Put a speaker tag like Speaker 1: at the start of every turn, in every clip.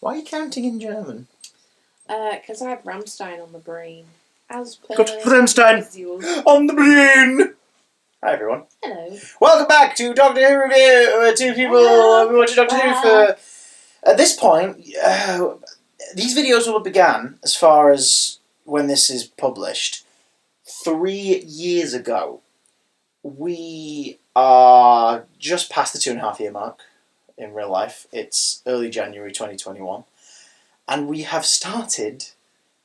Speaker 1: Why are you counting in German?
Speaker 2: Because I have Rammstein on the brain. As per
Speaker 1: Got Rammstein
Speaker 2: usual.
Speaker 1: on the brain! Hi everyone.
Speaker 2: Hello.
Speaker 1: Welcome back to Doctor Who Review! Two people have been watching Doctor Who for... At this point, these videos will have began, as far as when this is published, 3 years ago. We are just past the 2.5 year mark in real life. It's early January 2021. And we have started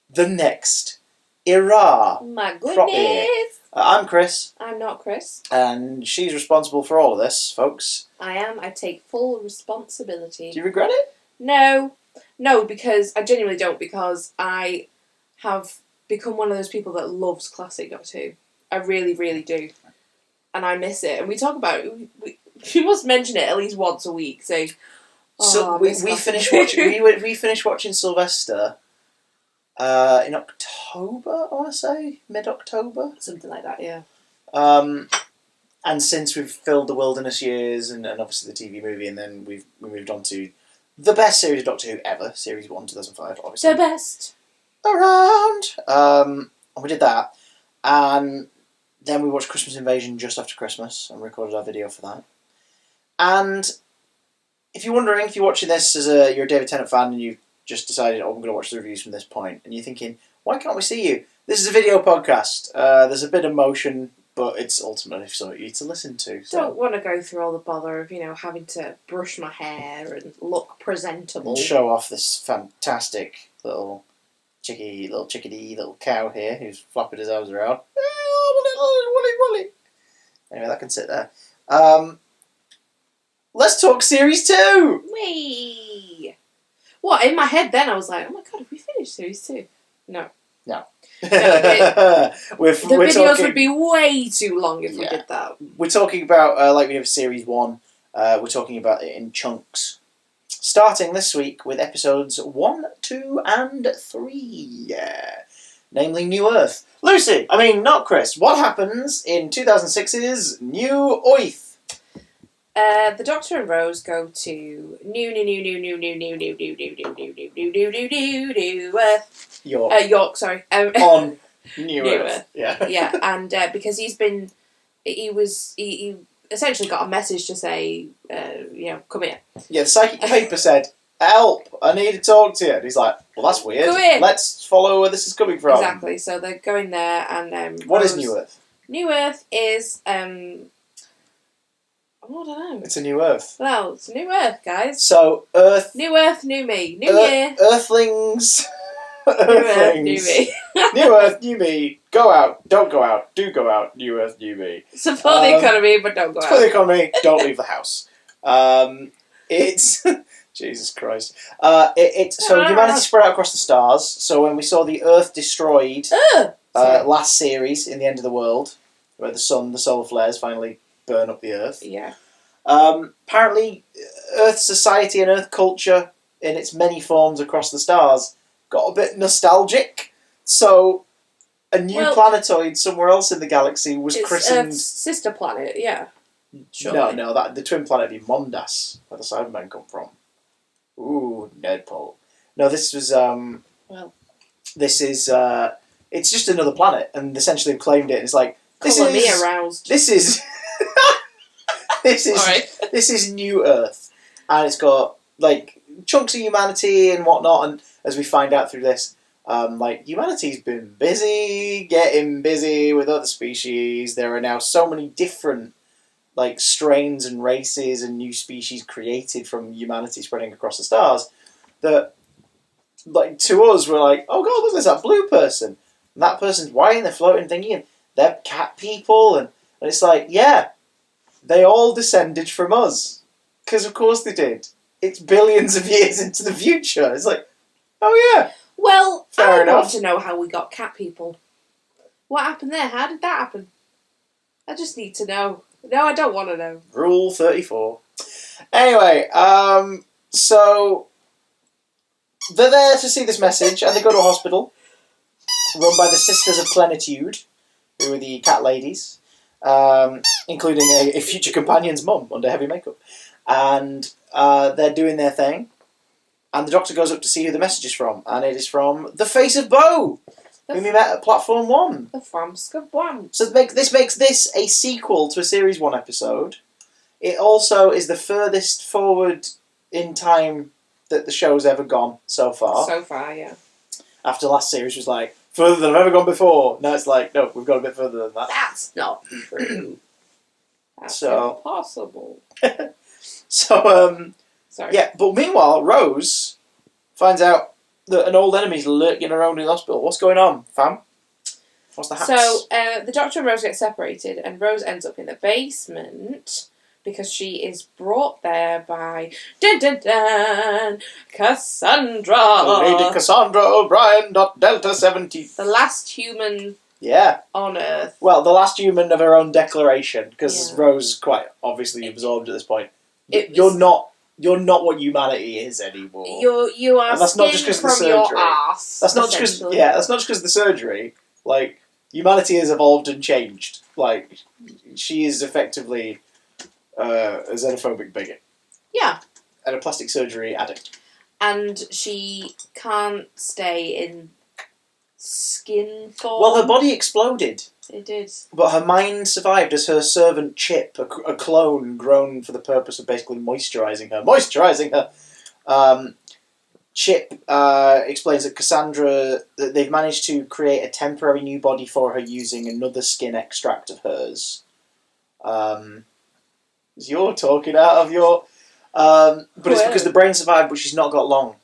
Speaker 1: the next era.
Speaker 2: My goodness!
Speaker 1: I'm Chris.
Speaker 2: I'm not Chris.
Speaker 1: And she's responsible for all of this, folks.
Speaker 2: I am. I take full responsibility.
Speaker 1: Do you regret it?
Speaker 2: No. No, because I genuinely don't, because I have become one of those people that loves classic Doctor Who. I really, really do. And I miss it. And we talk about it. We must mention it at least once a week. Saying,
Speaker 1: so we finished watching. we finished watching Sylvester in October. I want to say mid-October,
Speaker 2: something like that. Yeah.
Speaker 1: And since we've filled the Wilderness Years and obviously the TV movie, and then we moved on to the best series of Doctor Who ever, Series 1, 2005, obviously.
Speaker 2: The best
Speaker 1: around. And we did that, and then we watched Christmas Invasion just after Christmas and recorded our video for that. And if you're wondering, if you're watching this as you're a David Tennant fan and you've just decided, oh, I'm going to watch the reviews from this point, and you're thinking, why can't we see you? This is a video podcast. There's a bit of motion, but it's ultimately something for you to listen to. So.
Speaker 2: Don't want to go through all the bother of, having to brush my hair and look presentable.
Speaker 1: And show off this fantastic little chickadee little cow here who's flapping his arms around. Woolly. Anyway, that can sit there. Let's talk Series 2!
Speaker 2: Whee! What, in my head then I was like, oh my god, have we finished Series 2? No.
Speaker 1: The
Speaker 2: videos would be way too long if we did that.
Speaker 1: We're talking about, like we have Series 1, we're talking about it in chunks. Starting this week with episodes 1, 2 and 3. Namely New Earth. Lucy, not Chris, what happens in 2006's New Earth?
Speaker 2: The Doctor and Rose go to new Earth. York, sorry.
Speaker 1: On New Earth. Yeah.
Speaker 2: Yeah, and because he essentially got a message to say, come here.
Speaker 1: Yeah, the psychic paper said, help, I need to talk to you. And he's like, well, that's weird.
Speaker 2: Come here.
Speaker 1: Let's follow where this is coming from.
Speaker 2: Exactly, so they're going there and...
Speaker 1: what is New Earth?
Speaker 2: New Earth is... I don't know.
Speaker 1: It's a new Earth.
Speaker 2: Well, it's a new Earth, guys.
Speaker 1: So, Earth...
Speaker 2: New Earth, new me. New year.
Speaker 1: Earthlings...
Speaker 2: New Earth, new me.
Speaker 1: New Earth, new me. Go out, don't go out, do go out. New Earth, new me.
Speaker 2: Support the economy, but don't go out.
Speaker 1: Support the economy, don't leave the house. It's... Jesus Christ. So humanity spread out across the stars. So when we saw the Earth destroyed last series in the End of the World, where the solar flares finally burn up the Earth.
Speaker 2: Yeah.
Speaker 1: Apparently, Earth society and Earth culture in its many forms across the stars got a bit nostalgic. So a new planetoid somewhere else in the galaxy was christened...
Speaker 2: Earth's sister planet, yeah. Surely.
Speaker 1: No, the twin planet would be Mondas, where the Cybermen come from. Ooh, Nedpole. No, this was, this is, it's just another planet, and essentially they've claimed it, and it's like,
Speaker 2: This is
Speaker 1: New Earth, and it's got, chunks of humanity and whatnot, and as we find out through this, humanity's been getting busy with other species. There are now so many different strains and races and new species created from humanity spreading across the stars that, to us, we're like, oh god, look, there's that blue person. And that person's white and they're floating thingy and they're cat people. And it's like, yeah, they all descended from us. Because of course they did. It's billions of years into the future. It's like, oh yeah.
Speaker 2: Well,
Speaker 1: fair enough.
Speaker 2: I want to know how we got cat people. What happened there? How did that happen? I just need to know. No, I don't want to know.
Speaker 1: Rule 34. Anyway, so they're there to see this message, and they go to a hospital run by the Sisters of Plenitude, who are the cat ladies, including a future companion's mum under heavy makeup. And they're doing their thing. And the Doctor goes up to see who the message is from, and it is from the face of Bo, whom we met at Platform 1.
Speaker 2: The Framska Bwam.
Speaker 1: So this makes this a sequel to a Series 1 episode. It also is the furthest forward in time that the show's ever gone so far.
Speaker 2: So far, yeah.
Speaker 1: After the last series was like, further than I've ever gone before. Now it's like, no, we've got a bit further than that.
Speaker 2: That's not true. That's impossible.
Speaker 1: So,
Speaker 2: Sorry.
Speaker 1: yeah, but meanwhile, Rose finds out that an old enemy's lurking around in the hospital. What's going on, fam? What's the haps?
Speaker 2: So, the Doctor and Rose get separated, and Rose ends up in the basement because she is brought there by dun dun dun Cassandra.
Speaker 1: Lady Cassandra O'Brien, Delta 70.
Speaker 2: The last human on Earth.
Speaker 1: Well, the last human of her own declaration, because
Speaker 2: Yeah.
Speaker 1: Rose is quite obviously absorbed at this point. You're not what humanity is anymore.
Speaker 2: You are
Speaker 1: and that's not just because of the
Speaker 2: from your
Speaker 1: surgery.
Speaker 2: arse.
Speaker 1: That's not just because that's not just because of the surgery. Like, humanity has evolved and changed. Like, she is effectively a xenophobic bigot.
Speaker 2: Yeah.
Speaker 1: And a plastic surgery addict.
Speaker 2: And she can't stay in skin form.
Speaker 1: Well, her body exploded.
Speaker 2: It did.
Speaker 1: But her mind survived as her servant Chip, a clone grown for the purpose of basically moisturising her. Chip explains that Cassandra, that they've managed to create a temporary new body for her using another skin extract of hers. You're talking out of your... but it's because the brain survived, but she's not got long.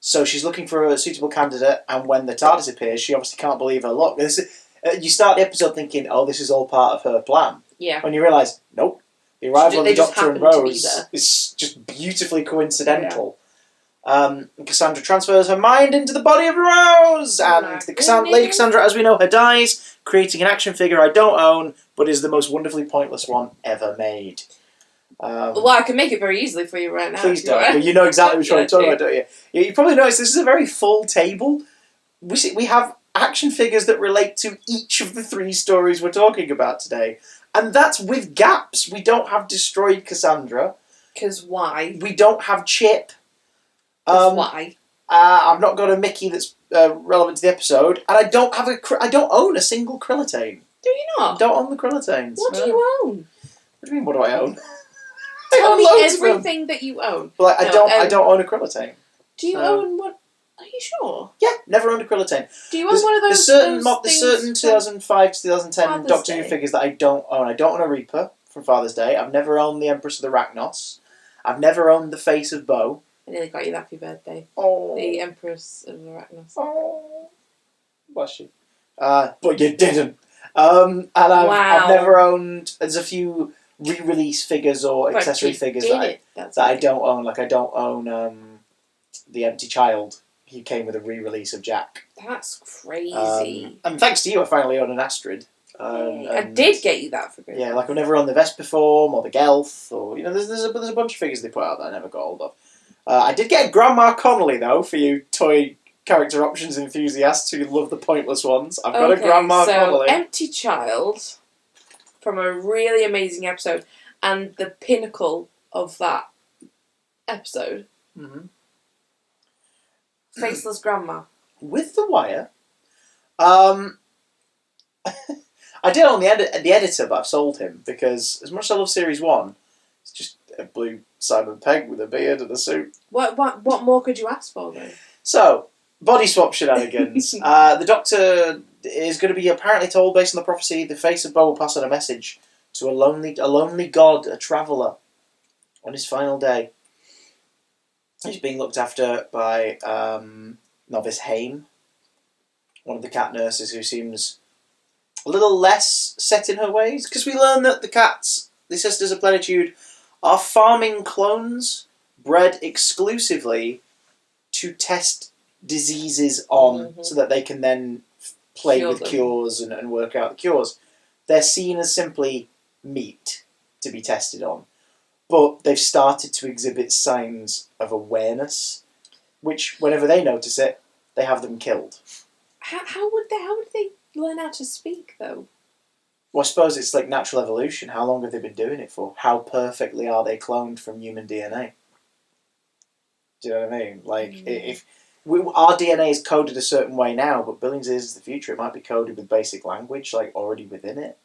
Speaker 1: So she's looking for a suitable candidate, and when the TARDIS appears, she obviously can't believe her luck. You start the episode thinking, oh, this is all part of her plan.
Speaker 2: Yeah.
Speaker 1: When you realise, nope. The arrival of the Doctor and Rose
Speaker 2: there.
Speaker 1: is just beautifully coincidental. Cassandra transfers her mind into the body of Rose, and Lady Cassandra, as we know, her dies, creating an action figure I don't own, but is the most wonderfully pointless one ever made.
Speaker 2: Well, I can make it very easily for you right now.
Speaker 1: Please don't. But you know exactly which one I'm talking about, don't you? You probably noticed this is a very full table. We have action figures that relate to each of the 3 stories we're talking about today. And that's with gaps. We don't have Destroyed Cassandra.
Speaker 2: Because why?
Speaker 1: We don't have Chip.
Speaker 2: Why?
Speaker 1: I've not got a Mickey that's relevant to the episode. And I don't own a single Krillitane.
Speaker 2: Do you not?
Speaker 1: I don't own the Krillitanes.
Speaker 2: What do you own?
Speaker 1: What do you mean, what do I own?
Speaker 2: Tell me
Speaker 1: loads of them.
Speaker 2: everything that you own.
Speaker 1: But like, I don't own a Krillitane.
Speaker 2: Do you own one? Are you sure?
Speaker 1: Yeah, never owned a Krillitane.
Speaker 2: Do you own one of those?
Speaker 1: There's certain 2005 to 2010
Speaker 2: Father's
Speaker 1: Doctor
Speaker 2: Day.
Speaker 1: Who figures that I don't own. I don't own a Reaper from Father's Day. I've never owned the Empress of the Rachnos. I've never owned the Face of Bo.
Speaker 2: I nearly got you that for your birthday.
Speaker 1: Oh.
Speaker 2: The Empress of Arachnos.
Speaker 1: Oh. Bless you. But you didn't. And I've never owned. There's a few re-release figures or accessory figures that I don't own. Like I don't own the Empty Child. He came with a re-release of Jack.
Speaker 2: That's crazy.
Speaker 1: And thanks to you, I finally own an Astrid.
Speaker 2: I did get you that for Christmas.
Speaker 1: Yeah, like I've never owned the Vespiform or the Gelth, or there's a bunch of figures they put out that I never got hold of. I did get Grandma Connolly though for you toy character options enthusiasts who love the pointless ones. I've got a Grandma Connolly.
Speaker 2: Empty Child from a really amazing episode, and the pinnacle of that episode.
Speaker 1: Mm-hmm.
Speaker 2: Faceless Grandma.
Speaker 1: With the wire. I did own the editor, but I've sold him because as much as I love Series 1, it's just a blue Simon Pegg with a beard and a suit.
Speaker 2: What more could you ask for then?
Speaker 1: So, body swap shenanigans. The Doctor is going to be apparently told, based on the prophecy, the face of Bo will pass on a message to a lonely god, a traveller, on his final day. He's being looked after by Novice Haim, one of the cat nurses who seems a little less set in her ways. Because we learn that the cats, the Sisters of Plenitude, are farming clones bred exclusively to test diseases on, so that they can then play with cures and work out the cures. They're seen as simply meat to be tested on. But they've started to exhibit signs of awareness, which, whenever they notice it, they have them killed.
Speaker 2: How would they learn how to speak, though?
Speaker 1: Well, I suppose it's like natural evolution. How long have they been doing it for? How perfectly are they cloned from human DNA? Do you know what I mean? Like, if our DNA is coded a certain way now, but billions of years is the future, it might be coded with basic language, like, already within it.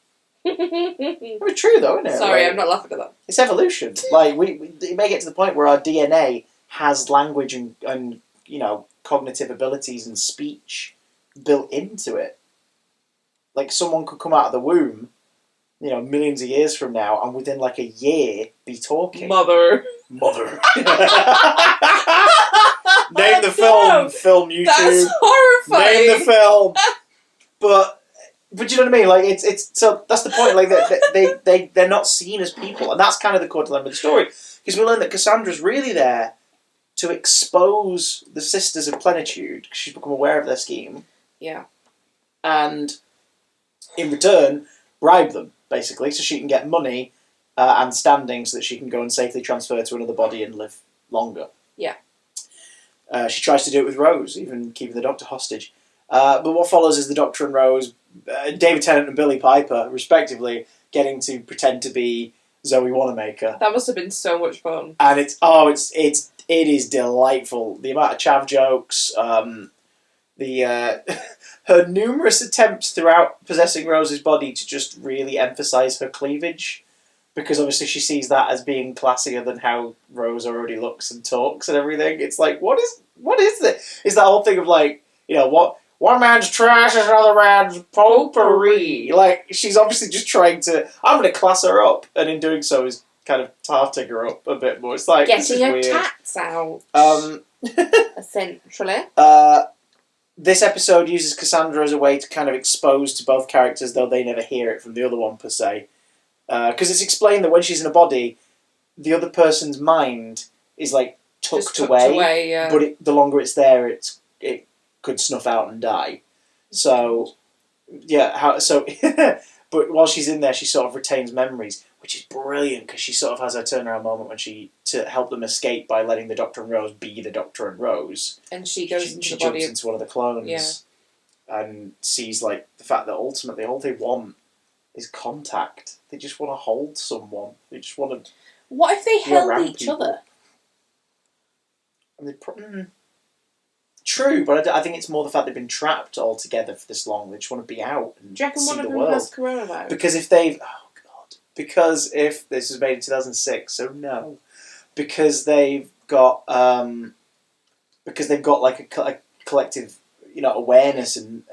Speaker 1: It's true, though, isn't it?
Speaker 2: Sorry,
Speaker 1: like,
Speaker 2: I'm not laughing at that.
Speaker 1: It's evolution. Like, it may get to the point where our DNA has language and cognitive abilities and speech built into it. Like, someone could come out of the womb, millions of years from now, and within, like, a year, be talking.
Speaker 2: Mother.
Speaker 1: Name the film YouTube.
Speaker 2: That's horrifying.
Speaker 1: Name the film. But you know what I mean? Like, it's so that's the point. Like, they're not seen as people, and that's kind of the core dilemma of the story. Because we learn that Cassandra's really there to expose the Sisters of Plenitude, because she's become aware of their scheme.
Speaker 2: Yeah.
Speaker 1: And in return, bribe them, basically, so she can get money and standing so that she can go and safely transfer to another body and live longer.
Speaker 2: Yeah.
Speaker 1: She tries to do it with Rose, even keeping the Doctor hostage. But what follows is the Doctor and Rose, David Tennant and Billie Piper, respectively, getting to pretend to be Zoe Wanamaker.
Speaker 2: That must have been so much fun.
Speaker 1: And it is delightful. The amount of chav jokes, her numerous attempts throughout possessing Rose's body to just really emphasise her cleavage, because obviously she sees that as being classier than how Rose already looks and talks and everything. It's like, what is this? It's that whole thing of like, what one man's trash is another man's potpourri. Like, she's obviously just trying to, I'm going to class her up, and in doing so is kind of tarting her up a bit more. It's like,
Speaker 2: getting her
Speaker 1: weird.
Speaker 2: tats out. Essentially.
Speaker 1: This episode uses Cassandra as a way to kind of expose to both characters, though they never hear it from the other one per se. Because it's explained that when she's in a body, the other person's mind is like tucked away,
Speaker 2: yeah.
Speaker 1: but the longer it's there, it could snuff out and die. So, yeah, but while she's in there, she sort of retains memories, which is brilliant, because she sort of has her turnaround moment when to help them escape by letting the Doctor and Rose be the Doctor and Rose.
Speaker 2: And she goes into
Speaker 1: she
Speaker 2: the body
Speaker 1: jumps into one of the clones, and sees like the fact that ultimately all they want is contact. They just want to hold someone. They just want to.
Speaker 2: What if they held each other?
Speaker 1: And true, but I think it's more the fact they've been trapped all together for this long. They just want to be out and
Speaker 2: do you reckon
Speaker 1: see
Speaker 2: one of
Speaker 1: the
Speaker 2: them
Speaker 1: world.
Speaker 2: has coronavirus?
Speaker 1: Because if this was made in 2006, so no, because they've got like a collective, awareness and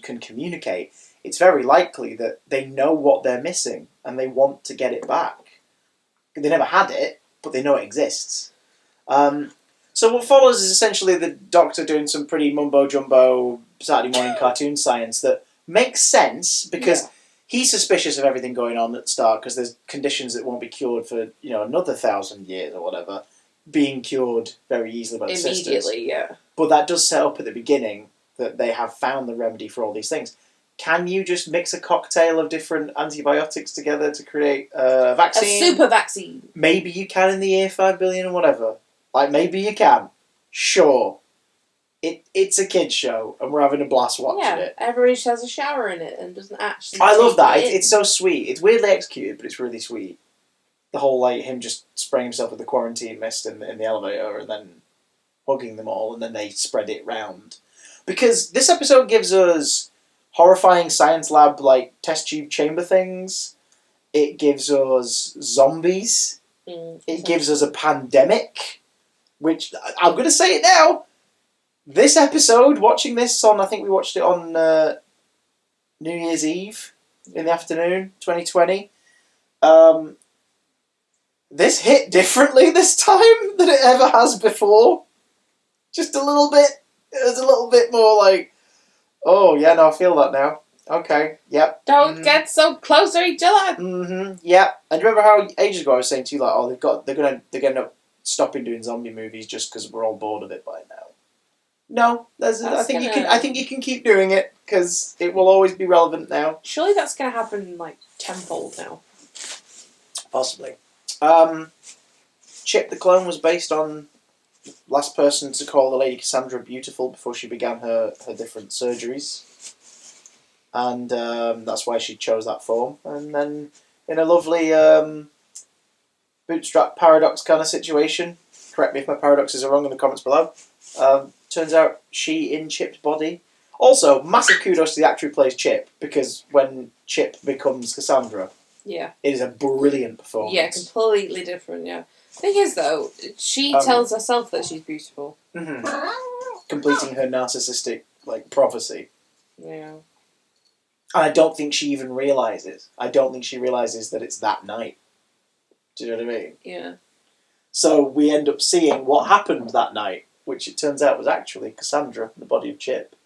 Speaker 1: can communicate. It's very likely that they know what they're missing and they want to get it back. They never had it, but they know it exists. So what follows is essentially the Doctor doing some pretty mumbo-jumbo Saturday morning cartoon science that makes sense, because he's suspicious of everything going on at the start, because there's conditions that won't be cured for, another 1,000 years or whatever, being cured very easily by the sisters.
Speaker 2: Immediately, yeah.
Speaker 1: But that does set up at the beginning that they have found the remedy for all these things. Can you just mix a cocktail of different antibiotics together to create a vaccine?
Speaker 2: A super vaccine.
Speaker 1: Maybe you can in the year 5 billion or whatever. Like, maybe you can. Sure. It's a kid's show, and we're having a blast watching it.
Speaker 2: Everybody just has a shower in it and doesn't actually.
Speaker 1: I love that. It's so sweet. It's weirdly executed, but it's really sweet. The whole, like, him just spraying himself with the quarantine mist in the elevator and then hugging them all, and then they spread it round. Because this episode gives us horrifying science lab, like, test tube chamber things. It gives us zombies. It gives us a pandemic, which, I'm going to say it now, this episode, watching this on, I think we watched it on New Year's Eve in the afternoon, 2020. This hit differently this time than it ever has before. Just a little bit. It was a little bit more like, oh yeah, no, I feel that now. Okay, yep.
Speaker 2: Don't get so close to each other.
Speaker 1: Yeah. And remember how ages ago I was saying to you, like, oh, they're gonna end up stopping doing zombie movies just because we're all bored of it by now. No, I think you can keep doing it, because it will always be relevant now.
Speaker 2: Surely that's going to happen like tenfold now.
Speaker 1: Possibly. Chip the Clone was based on the last person to call the Lady Cassandra beautiful before she began her different surgeries. And that's why she chose that form. And then, in a lovely bootstrap paradox kind of situation, correct me if my paradoxes are wrong in the comments below. Turns out she in Chip's body. Also, massive kudos to the actor who plays Chip, because when Chip becomes Cassandra,
Speaker 2: yeah,
Speaker 1: it is a brilliant performance.
Speaker 2: yeah, completely different. Yeah. Thing is, though, she tells herself that she's beautiful.
Speaker 1: Mm-hmm. Completing her narcissistic prophecy.
Speaker 2: Yeah.
Speaker 1: And I don't think she even realizes. I don't think she realizes that it's that night. Do you know what I mean?
Speaker 2: Yeah.
Speaker 1: So we end up seeing what happened that night, which it turns out was actually Cassandra in the body of Chip,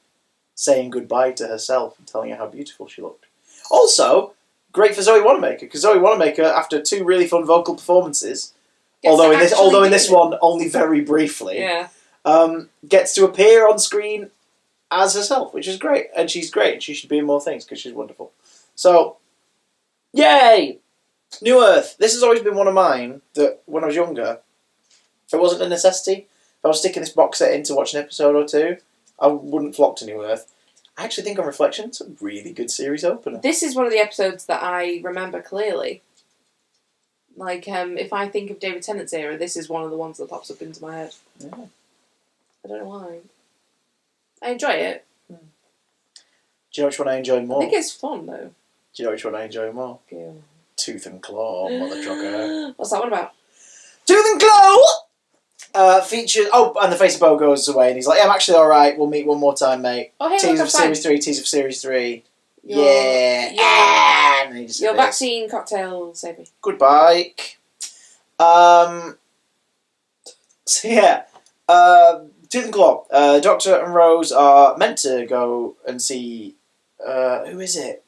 Speaker 1: saying goodbye to herself and telling her how beautiful she looked. Also, great for Zoe Wanamaker, because Zoe Wanamaker, after 2 really fun vocal performances, although in this one only very briefly,
Speaker 2: yeah,
Speaker 1: gets to appear on screen as herself, which is great. And she's great. She should be in more things because she's wonderful. So, yay! New Earth. This has always been one of mine that when I was younger, if it wasn't a necessity, if I was sticking this box set in to watch an episode or 2, I wouldn't flock to New Earth. I actually think on reflection, it's a really good series opener.
Speaker 2: This is one of the episodes that I remember clearly. Like, if I think of David Tennant's era, this is one of the ones that pops up into my head.
Speaker 1: Yeah.
Speaker 2: I don't know why. I enjoy it.
Speaker 1: Do you know which one I enjoy more?
Speaker 2: I think it's fun, though.
Speaker 1: Do you know which one I enjoy more?
Speaker 2: Yeah.
Speaker 1: Tooth and Claw, mother trucker.
Speaker 2: What's that one about?
Speaker 1: Tooth and Claw! Features... Oh, and the face of Bo goes away, and he's like, yeah, I'm actually alright, we'll meet one more time, mate.
Speaker 2: Oh, hey,
Speaker 1: teaser
Speaker 2: look,
Speaker 1: for Series 3, teaser for Series 3.
Speaker 2: Your
Speaker 1: And he
Speaker 2: your vaccine cocktail saved me.
Speaker 1: Goodbye. So yeah, Tooth and Claw. Doctor and Rose are meant to go and see. Who is it?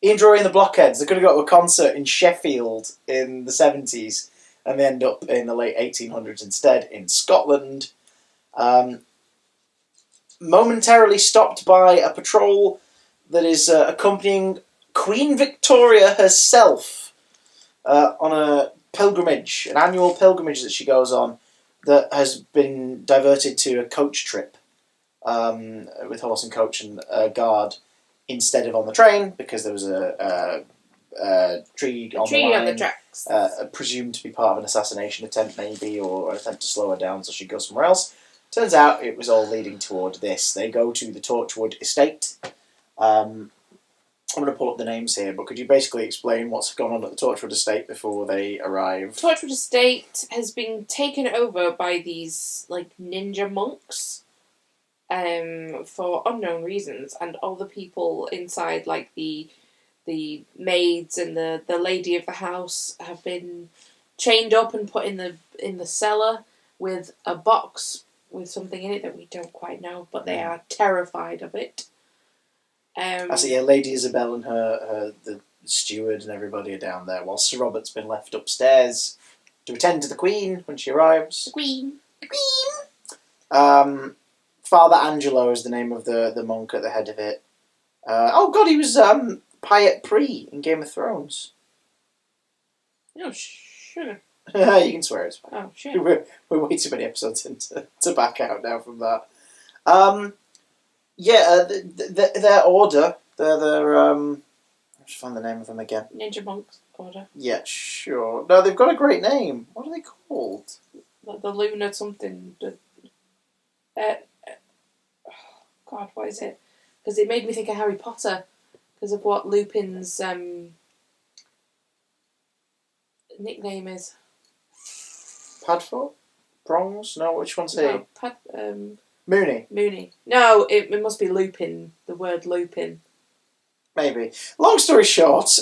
Speaker 1: Ian Drury and the Blockheads. They're going to go to a concert in Sheffield in the 70s, and they end up in the late 1800s instead in Scotland. Momentarily stopped by a patrol that is accompanying Queen Victoria herself on a pilgrimage, an annual pilgrimage that she goes on that has been diverted to a coach trip with horse and coach and guard instead of on the train because there was a tree on the line,
Speaker 2: on the tracks.
Speaker 1: Presumed to be part of an assassination attempt maybe, or an attempt to slow her down so she'd go somewhere else. Turns out it was all leading toward this. They go to the Torchwood estate. I'm going to pull up the names here, but could you basically explain what's gone on at the Torchwood estate before they arrive?
Speaker 2: Torchwood estate has been taken over by these ninja monks for unknown reasons, and all the people inside, the maids and the lady of the house, have been chained up and put in the cellar with a box with something in it that we don't quite know, but they are terrified of it.
Speaker 1: I see, yeah, Lady Isabel and the steward and everybody are down there, while Sir Robert's been left upstairs to attend to the Queen when she arrives.
Speaker 2: The Queen.
Speaker 1: Father Angelo is the name of the monk at the head of it. Oh god, he was Pyat Pree in Game of Thrones.
Speaker 2: Oh, sure.
Speaker 1: You can swear, it's fine.
Speaker 2: Oh, sure.
Speaker 1: We're way too many episodes in to back out now from that. Yeah, their order, I'll just find the name of them again.
Speaker 2: Ninja Monks Order.
Speaker 1: Yeah, sure. No, they've got a great name. What are they called?
Speaker 2: The Lunar something. God, what is it? Because it made me think of Harry Potter, because of what Lupin's nickname is.
Speaker 1: Padfoot? Prongs? No, which one's he?
Speaker 2: No,
Speaker 1: Mooney.
Speaker 2: No, it must be Lupin. The word Lupin.
Speaker 1: Maybe. Long story short,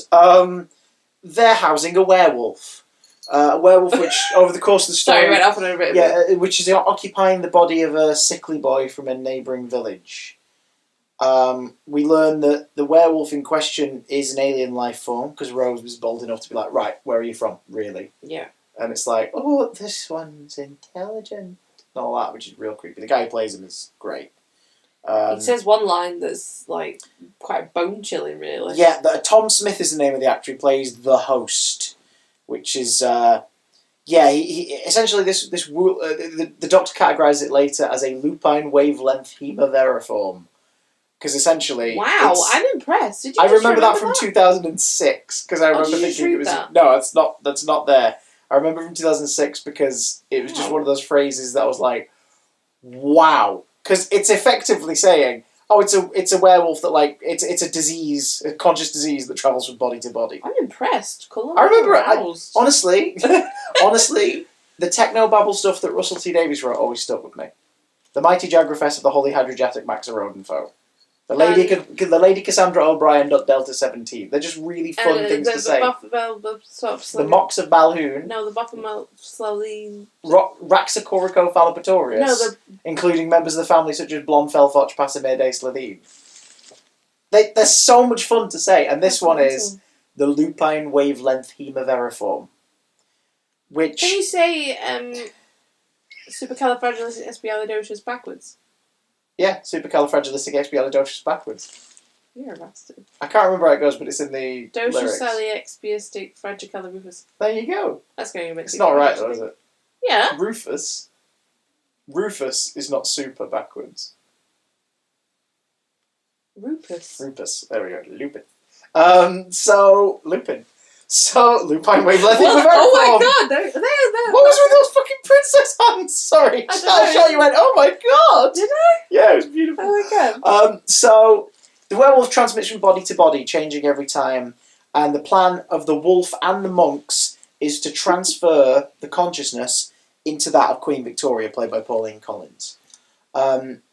Speaker 1: they're housing a werewolf. A werewolf which, over the course of the story...
Speaker 2: Sorry, I went off on a bit.
Speaker 1: Yeah, which is occupying the body of a sickly boy from a neighbouring village. We learn that the werewolf in question is an alien life form, because Rose was bold enough to be like, right, where are you from, really?
Speaker 2: Yeah.
Speaker 1: And it's like, oh, this one's intelligent. And all that, which is real creepy. The guy who plays him is great.
Speaker 2: He says one line that's, quite bone-chilling, really.
Speaker 1: Yeah, Tom Smith is the name of the actor who plays the host, which is, he essentially, the doctor categorises it later as a lupine wavelength hemiveriform. Because essentially...
Speaker 2: Wow, I'm impressed. Did you
Speaker 1: I remember that from 2006, because I remember thinking it was...
Speaker 2: That?
Speaker 1: No, that's not there. I remember from 2006 because it was just one of those phrases that I was like, wow. Because it's effectively saying, oh, it's a werewolf that, like, it's a disease, a conscious disease that travels from body to body.
Speaker 2: I'm impressed.
Speaker 1: I remember, honestly, the techno-babble stuff that Russell T Davies wrote always stuck with me. The Mighty Jagrafess of the Holy Hydrogetic Maxarodonfoe. The Lady Cassandra O'Brien Delta 17. They're just really fun things to say. The Mox of Balhoun.
Speaker 2: No, the Baphomet slowly.
Speaker 1: Raxacorico Fallopatorius. Including members of the family such as Blonfelfoch, Passamede, Slitheen. They're so much fun to say, and this one is the Lupine Wavelength Hemiveriform. Which.
Speaker 2: Can you say Supercalifragilisticexpialidocious backwards?
Speaker 1: Yeah, Supercalifragilisticexpialidocious backwards.
Speaker 2: You're a bastard.
Speaker 1: I can't remember how it goes, but it's in the lyrics.
Speaker 2: Docious
Speaker 1: There you go.
Speaker 2: That's going a bit.
Speaker 1: It's not right though, is it?
Speaker 2: Yeah.
Speaker 1: Rufus is not super backwards.
Speaker 2: Rupus.
Speaker 1: There we go. Lupin. Lupin. So, Lupine Wavelength.
Speaker 2: Oh my god! There.
Speaker 1: What was with those fucking princess hands? Sorry. I shot you went, oh my god!
Speaker 2: Did I?
Speaker 1: Yeah, it was beautiful.
Speaker 2: Oh my god.
Speaker 1: So, the werewolf transmits from body to body, changing every time, and the plan of the wolf and the monks is to transfer the consciousness into that of Queen Victoria, played by Pauline Collins.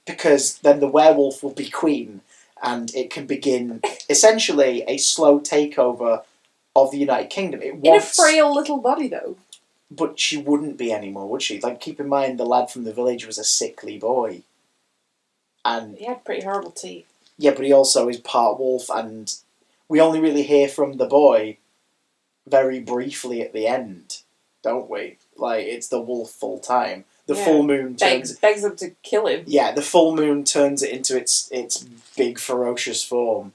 Speaker 1: Because then the werewolf will be queen, and it can begin, essentially, a slow takeover of the United Kingdom. In
Speaker 2: a frail little body, though.
Speaker 1: But she wouldn't be anymore, would she? Like, keep in mind, the lad from the village was a sickly boy. And
Speaker 2: he had pretty horrible teeth.
Speaker 1: Yeah, but he also is part wolf, and we only really hear from the boy very briefly at the end, don't we? Like, it's the wolf full time. The full moon
Speaker 2: begs them to kill him.
Speaker 1: Yeah, the full moon turns it into its big, ferocious form.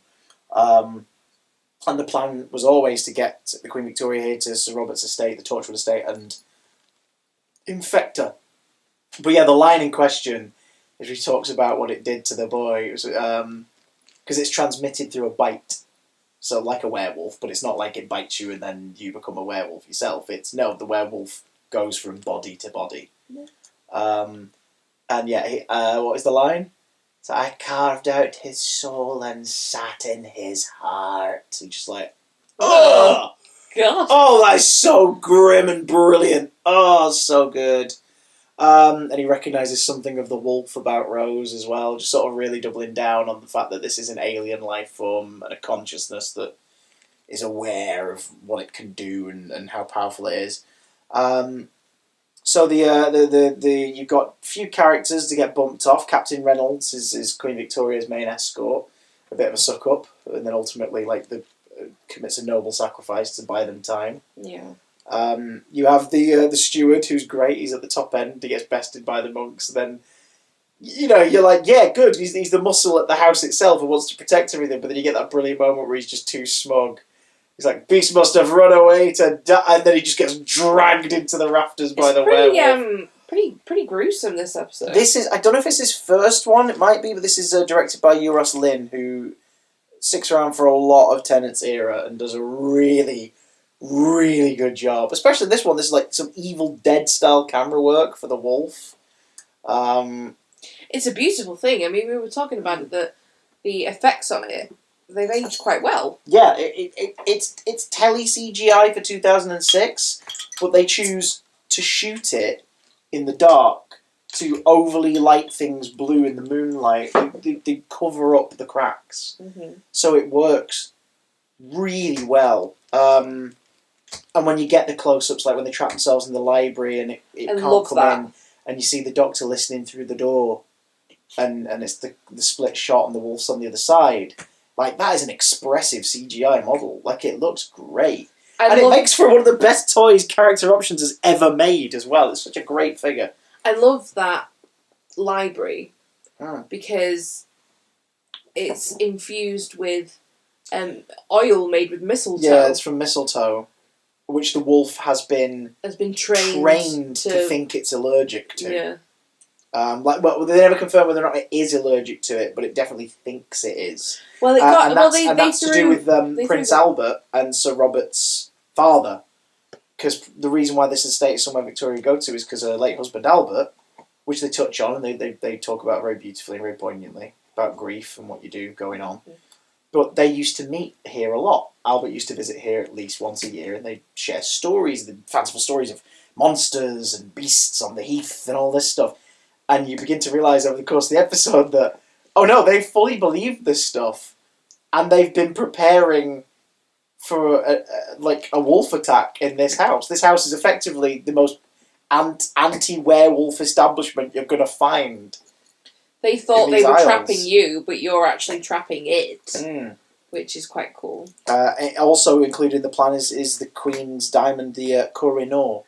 Speaker 1: And the plan was always to get the Queen Victoria here to Sir Robert's estate, the Torchwood estate, and infect her. But yeah, the line in question is he talks about what it did to the boy. It was because it's transmitted through a bite. So like a werewolf, but it's not like it bites you and then you become a werewolf yourself. The werewolf goes from body to body. Yeah. And yeah, what is the line? So I carved out his soul and sat in his heart. So just like, oh
Speaker 2: god,
Speaker 1: oh, that's so grim and brilliant. Oh, so good. And he recognises something of the wolf about Rose as well, just sort of really doubling down on the fact that this is an alien life form and a consciousness that is aware of what it can do and how powerful it is. So you've got a few characters to get bumped off. Captain Reynolds is Queen Victoria's main escort, a bit of a suck up, and then ultimately commits a noble sacrifice to buy them time.
Speaker 2: Yeah.
Speaker 1: You have the steward who's great. He's at the top end. He gets bested by the monks. Then you're like, yeah, good. He's the muscle at the house itself and wants to protect everything. But then you get that brilliant moment where he's just too smug. He's like, beast must have run away to die, and then he just gets dragged into the rafters by the werewolf.
Speaker 2: Pretty gruesome, this episode.
Speaker 1: I don't know if it's his first one, it might be, but this is directed by Euros Lyn, who sticks around for a lot of Tennant's era and does a really, really good job. Especially this one, this is like some Evil Dead style camera work for the wolf.
Speaker 2: It's a beautiful thing. I mean, we were talking about it, that the effects on it, they've aged quite well.
Speaker 1: Yeah, it's tele CGI for 2006, but they choose to shoot it in the dark to overly light things blue in the moonlight. They cover up the cracks, so it works really well. And when you get the close-ups, like when they trap themselves in the library and it can't come in, and you see the Doctor listening through the door, and it's the split shot and the wolf's on the other side. Like, that is an expressive CGI model. Like, it looks great. It makes for one of the best toys character options has ever made as well. It's such a great figure.
Speaker 2: I love that library because it's infused with oil made with mistletoe.
Speaker 1: Yeah, it's from mistletoe, which the wolf has been trained to think it's allergic to.
Speaker 2: Yeah.
Speaker 1: They never confirm whether or not it is allergic to it, but it definitely thinks it is.
Speaker 2: Well,
Speaker 1: that's to do with Prince Albert and Sir Robert's father, because the reason why this estate is somewhere Victoria would go to is because her late husband Albert, which they touch on and they talk about very beautifully and very poignantly about grief and what you do going on. But they used to meet here a lot. Albert used to visit here at least once a year, and they'd share stories, the fanciful stories of monsters and beasts on the heath and all this stuff. And you begin to realise over the course of the episode that, oh no, they fully believe this stuff, and they've been preparing for a wolf attack in this house. This house is effectively the most anti-werewolf establishment you're going to find.
Speaker 2: They thought they were trapping you, but you're actually trapping it, which is quite cool.
Speaker 1: Also included in the plan is the Queen's diamond, the Koh-i-Noor,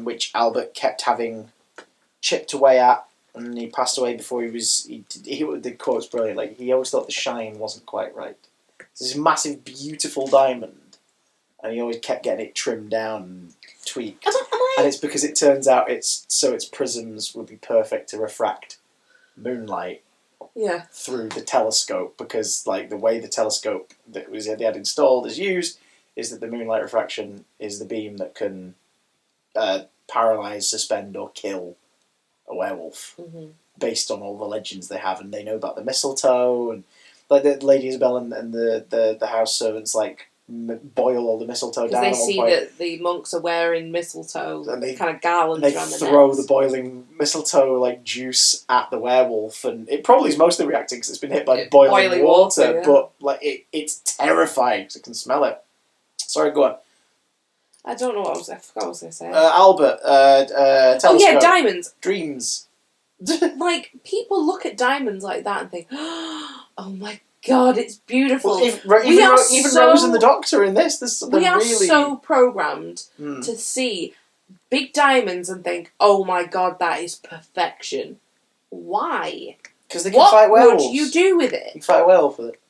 Speaker 1: which Albert kept having chipped away at, and he passed away before he was... the quote's brilliant. Like, he always thought the shine wasn't quite right. It's this massive, beautiful diamond, and he always kept getting it trimmed down and tweaked. And it's because it turns out its prisms would be perfect to refract moonlight through the telescope, because like the way the telescope that they had installed is used is that the moonlight refraction is the beam that can paralyze, suspend, or kill a werewolf, based on all the legends they have, and they know about the mistletoe, and like the Lady Isabel and the house servants like boil all the mistletoe down.
Speaker 2: Because they see that the monks are wearing mistletoe, and they kind of garlands around the
Speaker 1: throw the boiling mistletoe like juice at the werewolf, and it probably is mostly reacting because it's been hit by boiling water. But like it's terrifying because it can smell it. Sorry, go on.
Speaker 2: I don't know what I forgot what I was going to say.
Speaker 1: Albert, telescope.
Speaker 2: Oh yeah, diamonds.
Speaker 1: Dreams.
Speaker 2: Like, people look at diamonds like that and think, oh my God, it's beautiful.
Speaker 1: Well, even Rose and the Doctor in this,
Speaker 2: we are so programmed to see big diamonds and think, oh my God, that is perfection. Why?
Speaker 1: Because they can fight werewolves.
Speaker 2: What would you do with it?
Speaker 1: You can fight a werewolf with it.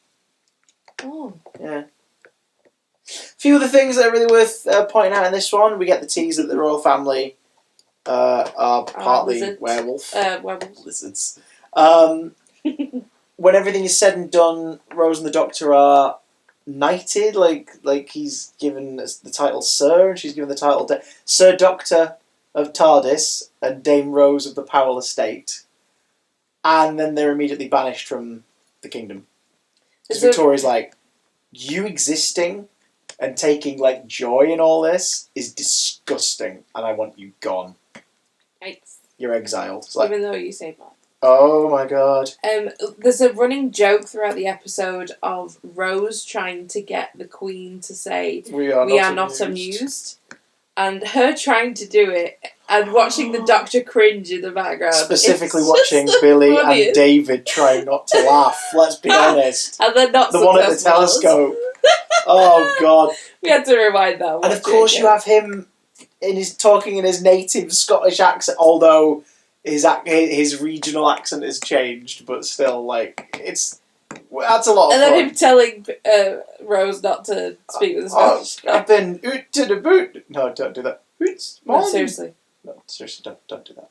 Speaker 2: Oh.
Speaker 1: Yeah. A few other things that are really worth pointing out in this one. We get the tease that the royal family are partly werewolves. Lizards. When everything is said and done, Rose and the Doctor are knighted. Like he's given the title Sir, and she's given the title Sir Doctor of TARDIS and Dame Rose of the Powell Estate. And then they're immediately banished from the kingdom. Because Victoria's like, you existing and taking like joy in all this is disgusting, and I want you gone.
Speaker 2: Yikes.
Speaker 1: You're exiled.
Speaker 2: Even though you say that.
Speaker 1: Oh my God.
Speaker 2: There's a running joke throughout the episode of Rose trying to get the Queen to say, we are not amused. And her trying to do it and watching the Doctor cringe in the background.
Speaker 1: Specifically watching Billy and David trying not to laugh, let's be honest.
Speaker 2: And then not
Speaker 1: the one at the telescope. Oh God.
Speaker 2: We had to rewind that one.
Speaker 1: And of course you have him talking in his native Scottish accent, although his regional accent has changed, but still, like, that's a lot of fun.
Speaker 2: And then him telling Rose not to speak with Scottish.
Speaker 1: I've been oot to the boot. No, don't do that. Oots,
Speaker 2: no, seriously.
Speaker 1: No, seriously, don't do that.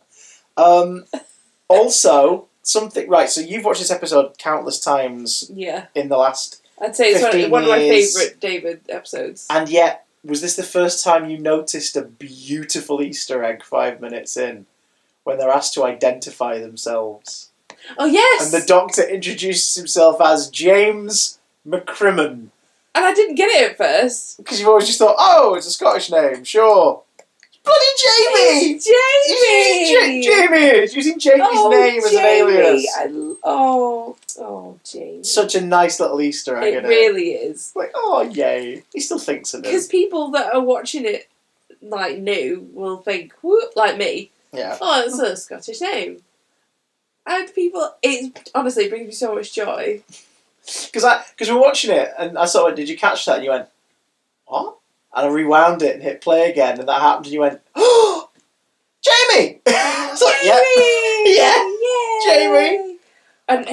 Speaker 1: Also, something... Right, so you've watched this episode countless times in the last
Speaker 2: I'd say it's one of my favourite David episodes.
Speaker 1: And yet, was this the first time you noticed a beautiful Easter egg 5 minutes in, when they're asked to identify themselves?
Speaker 2: Oh, yes!
Speaker 1: And the Doctor introduces himself as James McCrimmon.
Speaker 2: And I didn't get it at first.
Speaker 1: Because you've always just thought, oh, it's a Scottish name, sure. Bloody Jamie!
Speaker 2: It's Jamie!
Speaker 1: Jamie! He's using Jamie's name as an alias.
Speaker 2: Jamie.
Speaker 1: Such a nice little Easter egg,
Speaker 2: It really is.
Speaker 1: Like, oh, yay. He still thinks of it.
Speaker 2: Because people that are watching it, like, new, will think, whoop, like me.
Speaker 1: Yeah.
Speaker 2: Oh, it's a Scottish name. And people, it honestly brings me so much joy.
Speaker 1: Because we're watching it, and I sort of went, did you catch that? And you went, what? And I rewound it and hit play again, and that happened, and you went, oh, Jamie! It's like, Jamie!
Speaker 2: And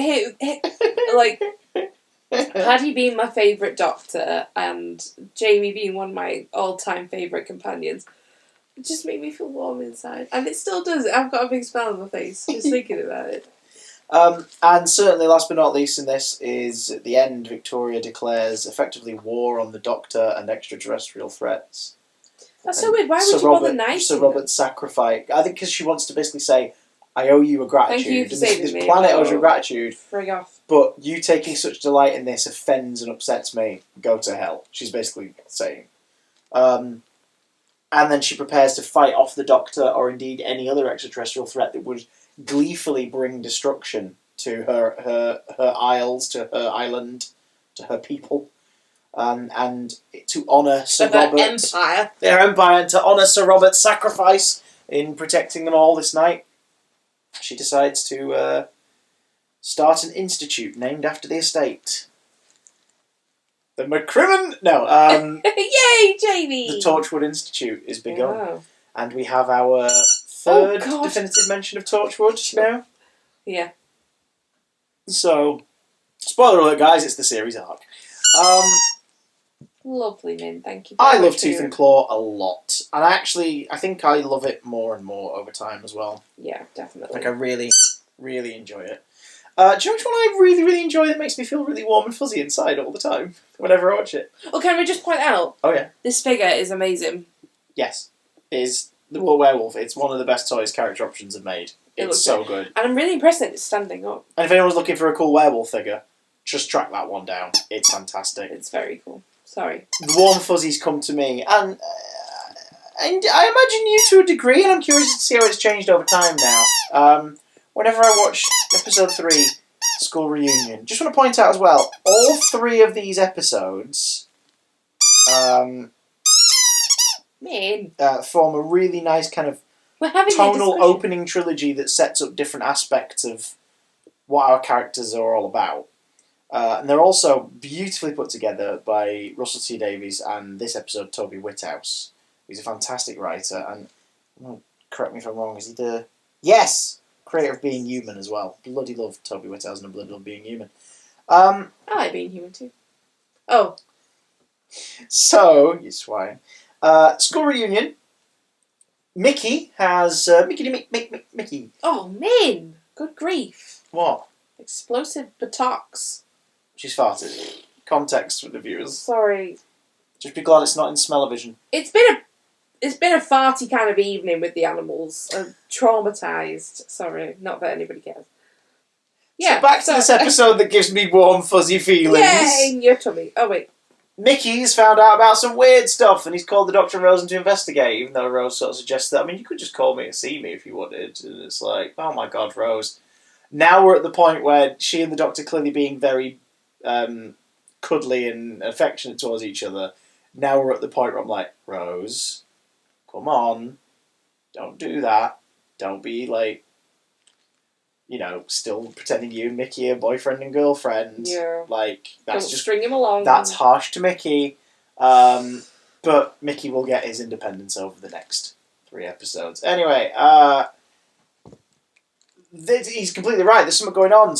Speaker 2: had he been my favourite Doctor, and Jamie being one of my all-time favourite companions, it just made me feel warm inside. And it still does. I've got a big smile on my face just thinking about it.
Speaker 1: And certainly, last but not least in this, is at the end, Victoria declares effectively war on the Doctor and extraterrestrial threats.
Speaker 2: That's so weird. Why would you bother knighting
Speaker 1: Sir Robert's sacrifice. I think because she wants to basically say, I owe you a gratitude.
Speaker 2: Thank you for saving
Speaker 1: this
Speaker 2: me.
Speaker 1: planet owes you a gratitude.
Speaker 2: Frig off.
Speaker 1: But you taking such delight in this offends and upsets me. Go to hell. She's basically saying. And then she prepares to fight off the Doctor or indeed any other extraterrestrial threat that would gleefully bring destruction to her isles, to her island, to her people. And to honour Sir Robert.
Speaker 2: Empire.
Speaker 1: Their empire, and to honour Sir Robert's sacrifice in protecting them all this night, she decides to start an institute named after the estate. The McCrimmon... No,
Speaker 2: Yay, Jamie!
Speaker 1: the Torchwood Institute is begun.
Speaker 2: Oh.
Speaker 1: And we have our third definitive mention of Torchwood now.
Speaker 2: Yeah.
Speaker 1: So, spoiler alert, guys, it's the series arc.
Speaker 2: Lovely, Min. Thank you.
Speaker 1: I love Tooth and Claw a lot. And I think I love it more and more over time as well.
Speaker 2: Yeah, definitely.
Speaker 1: Like, I really, really enjoy it. Do you know which one I really, really enjoy that makes me feel really warm and fuzzy inside all the time whenever I watch it?
Speaker 2: Oh, can we just point out?
Speaker 1: Oh, yeah.
Speaker 2: This figure is amazing.
Speaker 1: Yes. Is the werewolf. It's one of the best toys character options have made. It's so good.
Speaker 2: And I'm really impressed that it's standing up.
Speaker 1: And if anyone's looking for a cool werewolf figure, just track that one down. It's fantastic.
Speaker 2: It's very cool. Sorry.
Speaker 1: The warm fuzzies come to me, and I imagine you to a degree, and I'm curious to see how it's changed over time now. Whenever I watch episode 3, School Reunion, just want to point out as well, all 3 of these episodes
Speaker 2: Man.
Speaker 1: form a really nice kind of
Speaker 2: We're having
Speaker 1: tonal opening trilogy that sets up different aspects of what our characters are all about. And they're also beautifully put together by Russell T Davies and this episode Toby Whithouse. He's a fantastic writer, and correct me if I'm wrong, is he the... Yes! Creator of Being Human as well. Bloody love Toby Whithouse and bloody love Being Human.
Speaker 2: I like Being Human too. Oh.
Speaker 1: So, you swine. School Reunion. Mickey has... Mickey.
Speaker 2: Oh, Min! Good grief.
Speaker 1: What?
Speaker 2: Explosive buttocks.
Speaker 1: She's farted. Context for the viewers.
Speaker 2: Sorry.
Speaker 1: Just be glad it's not in smell-o-vision.
Speaker 2: It's been a farty kind of evening with the animals. I'm traumatised. Sorry, not that anybody cares. Yeah.
Speaker 1: So back to this episode that gives me warm, fuzzy feelings.
Speaker 2: Yeah, in your tummy. Oh, wait.
Speaker 1: Mickey's found out about some weird stuff, and he's called the Doctor and Rose in to investigate, even though Rose sort of suggests that, I mean, you could just call me and see me if you wanted. And it's like, oh my god, Rose. Now we're at the point where she and the Doctor clearly being very cuddly and affectionate towards each other. Now we're at the point where I'm like, Rose, come on, don't do that. Don't be like, still pretending you and Mickey are boyfriend and girlfriend.
Speaker 2: Yeah.
Speaker 1: Like, that's
Speaker 2: don't
Speaker 1: just
Speaker 2: string him along.
Speaker 1: That's harsh to Mickey. But Mickey will get his independence over the next 3 episodes. Anyway, he's completely right. There's something going on. A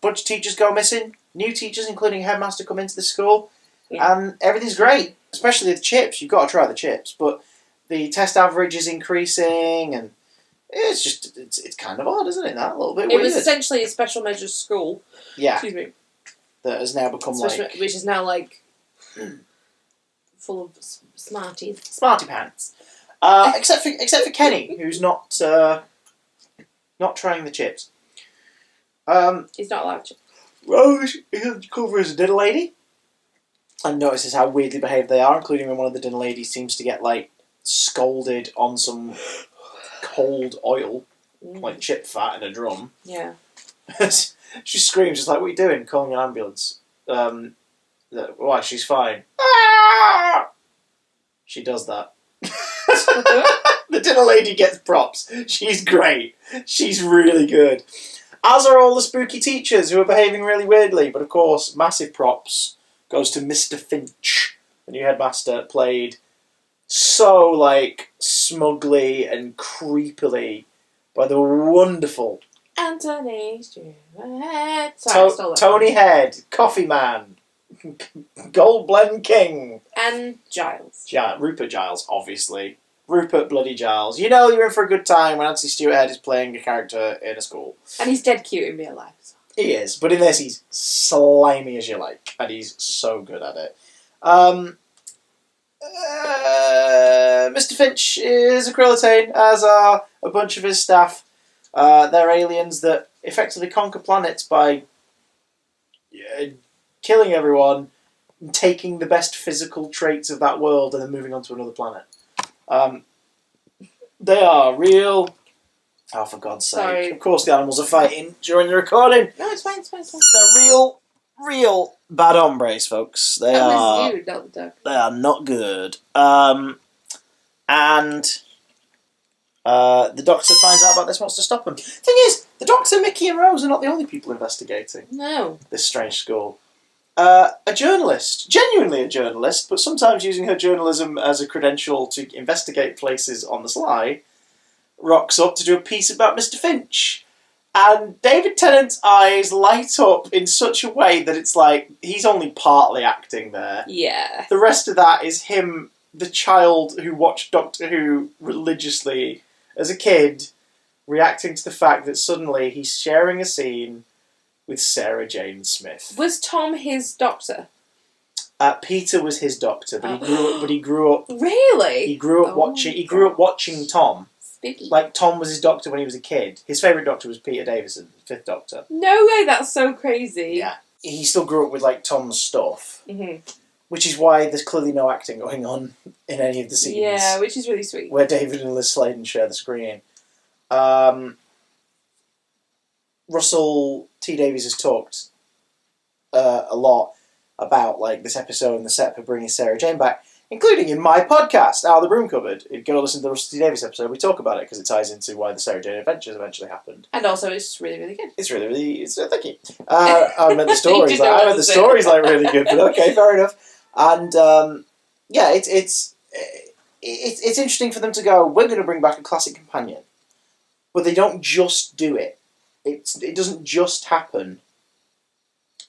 Speaker 1: bunch of teachers go missing. New teachers, including headmaster, come into the school. Yeah. And everything's great. Especially the chips. You've got to try the chips. But the test average is increasing, and it's just, it's kind of odd, isn't it? That a little bit weird.
Speaker 2: It was essentially a special measures school.
Speaker 1: Yeah.
Speaker 2: Excuse me.
Speaker 1: That has now become
Speaker 2: which is now full of smarties.
Speaker 1: Smarty pants. Except for Kenny, who's not trying the chips.
Speaker 2: He's not allowed to.
Speaker 1: Rose is cover as a dinner lady, and notices how weirdly behaved they are, including when one of the dinner ladies seems to get scolded on some cold oil, like chip fat in a drum.
Speaker 2: Yeah.
Speaker 1: She screams, just like, what are you doing? Calling an ambulance. Why? She's fine. Ah! She does that. The dinner lady gets props. She's great. She's really good. As are all the spooky teachers who are behaving really weirdly. But of course, massive props goes to Mr. Finch, the new headmaster, played so smugly and creepily by the wonderful
Speaker 2: Anthony Stewart.
Speaker 1: Tony Head, Coffee Man, Gold Blend King,
Speaker 2: and Giles.
Speaker 1: Rupert Giles, obviously. Rupert bloody Giles. You know you're in for a good time when Anthony Stewart Head is playing a character in a school.
Speaker 2: And he's dead cute in real life. So.
Speaker 1: He is, but in this he's slimy as you like, and he's so good at it. Mr. Finch is a Krillitane, as are a bunch of his staff. They're aliens that effectively conquer planets by killing everyone, taking the best physical traits of that world, and then moving on to another planet. They are real. Oh, for God's sake!
Speaker 2: Sorry.
Speaker 1: Of course, the animals are fighting during the recording.
Speaker 2: No, it's fine.
Speaker 1: They're real bad hombres, folks. They
Speaker 2: That
Speaker 1: are.
Speaker 2: was you, not the dog.
Speaker 1: They are not good. And the Doctor finds out about this, wants to stop him. Thing is, the Doctor, Mickey, and Rose are not the only people investigating
Speaker 2: No.
Speaker 1: this strange school. A journalist, genuinely a journalist, but sometimes using her journalism as a credential to investigate places on the sly, rocks up to do a piece about Mr. Finch. And David Tennant's eyes light up in such a way that it's like he's only partly acting there.
Speaker 2: Yeah.
Speaker 1: The rest of that is him, the child who watched Doctor Who religiously as a kid, reacting to the fact that suddenly he's sharing a scene with Sarah Jane Smith.
Speaker 2: Was Tom his doctor?
Speaker 1: Peter was his doctor, but he grew up.
Speaker 2: Really?
Speaker 1: He grew up watching. He grew up watching Tom.
Speaker 2: Spooky.
Speaker 1: Like Tom was his doctor when he was a kid. His favourite doctor was Peter Davison, Fifth Doctor.
Speaker 2: No way! That's so crazy.
Speaker 1: Yeah, he still grew up with like Tom's stuff,
Speaker 2: Mm-hmm.
Speaker 1: which is why there's clearly no acting going on in any of the scenes.
Speaker 2: Yeah, which is really sweet.
Speaker 1: Where David and Liz Sladen share the screen. Russell T Davies has talked a lot about like this episode and the set for bringing Sarah Jane back, including in my podcast, Out of the Broom Cupboard. If you go listen to the Russell T Davies episode, we talk about it because it ties into why the Sarah Jane adventures eventually happened.
Speaker 2: And also, it's really, really good.
Speaker 1: It's really thank you. I meant the stories.
Speaker 2: You did know
Speaker 1: I
Speaker 2: what
Speaker 1: meant
Speaker 2: to
Speaker 1: the
Speaker 2: say.
Speaker 1: stories like really good, but okay, fair enough. And yeah, it's interesting for them to go, we're going to bring back a classic companion, but they don't just do it. It doesn't just happen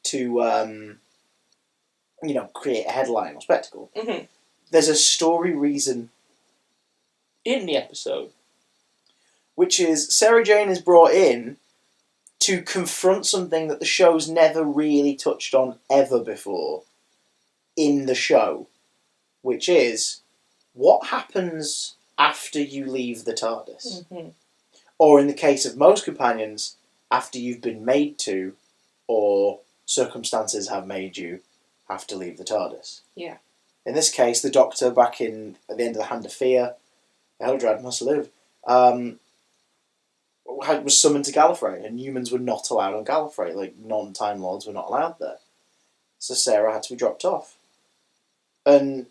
Speaker 1: to create a headline or spectacle.
Speaker 2: Mm-hmm.
Speaker 1: There's a story reason in the episode, which is Sarah Jane is brought in to confront something that the show's never really touched on ever before in the show, which is what happens after you leave the TARDIS.
Speaker 2: Mm-hmm.
Speaker 1: Or in the case of most companions, after you've been made to, or circumstances have made you have to leave the TARDIS.
Speaker 2: Yeah.
Speaker 1: In this case, the Doctor, back at the end of the Hand of Fear, Eldrad must live, was summoned to Gallifrey, and humans were not allowed on Gallifrey. Like, non-Time Lords were not allowed there. So Sarah had to be dropped off. And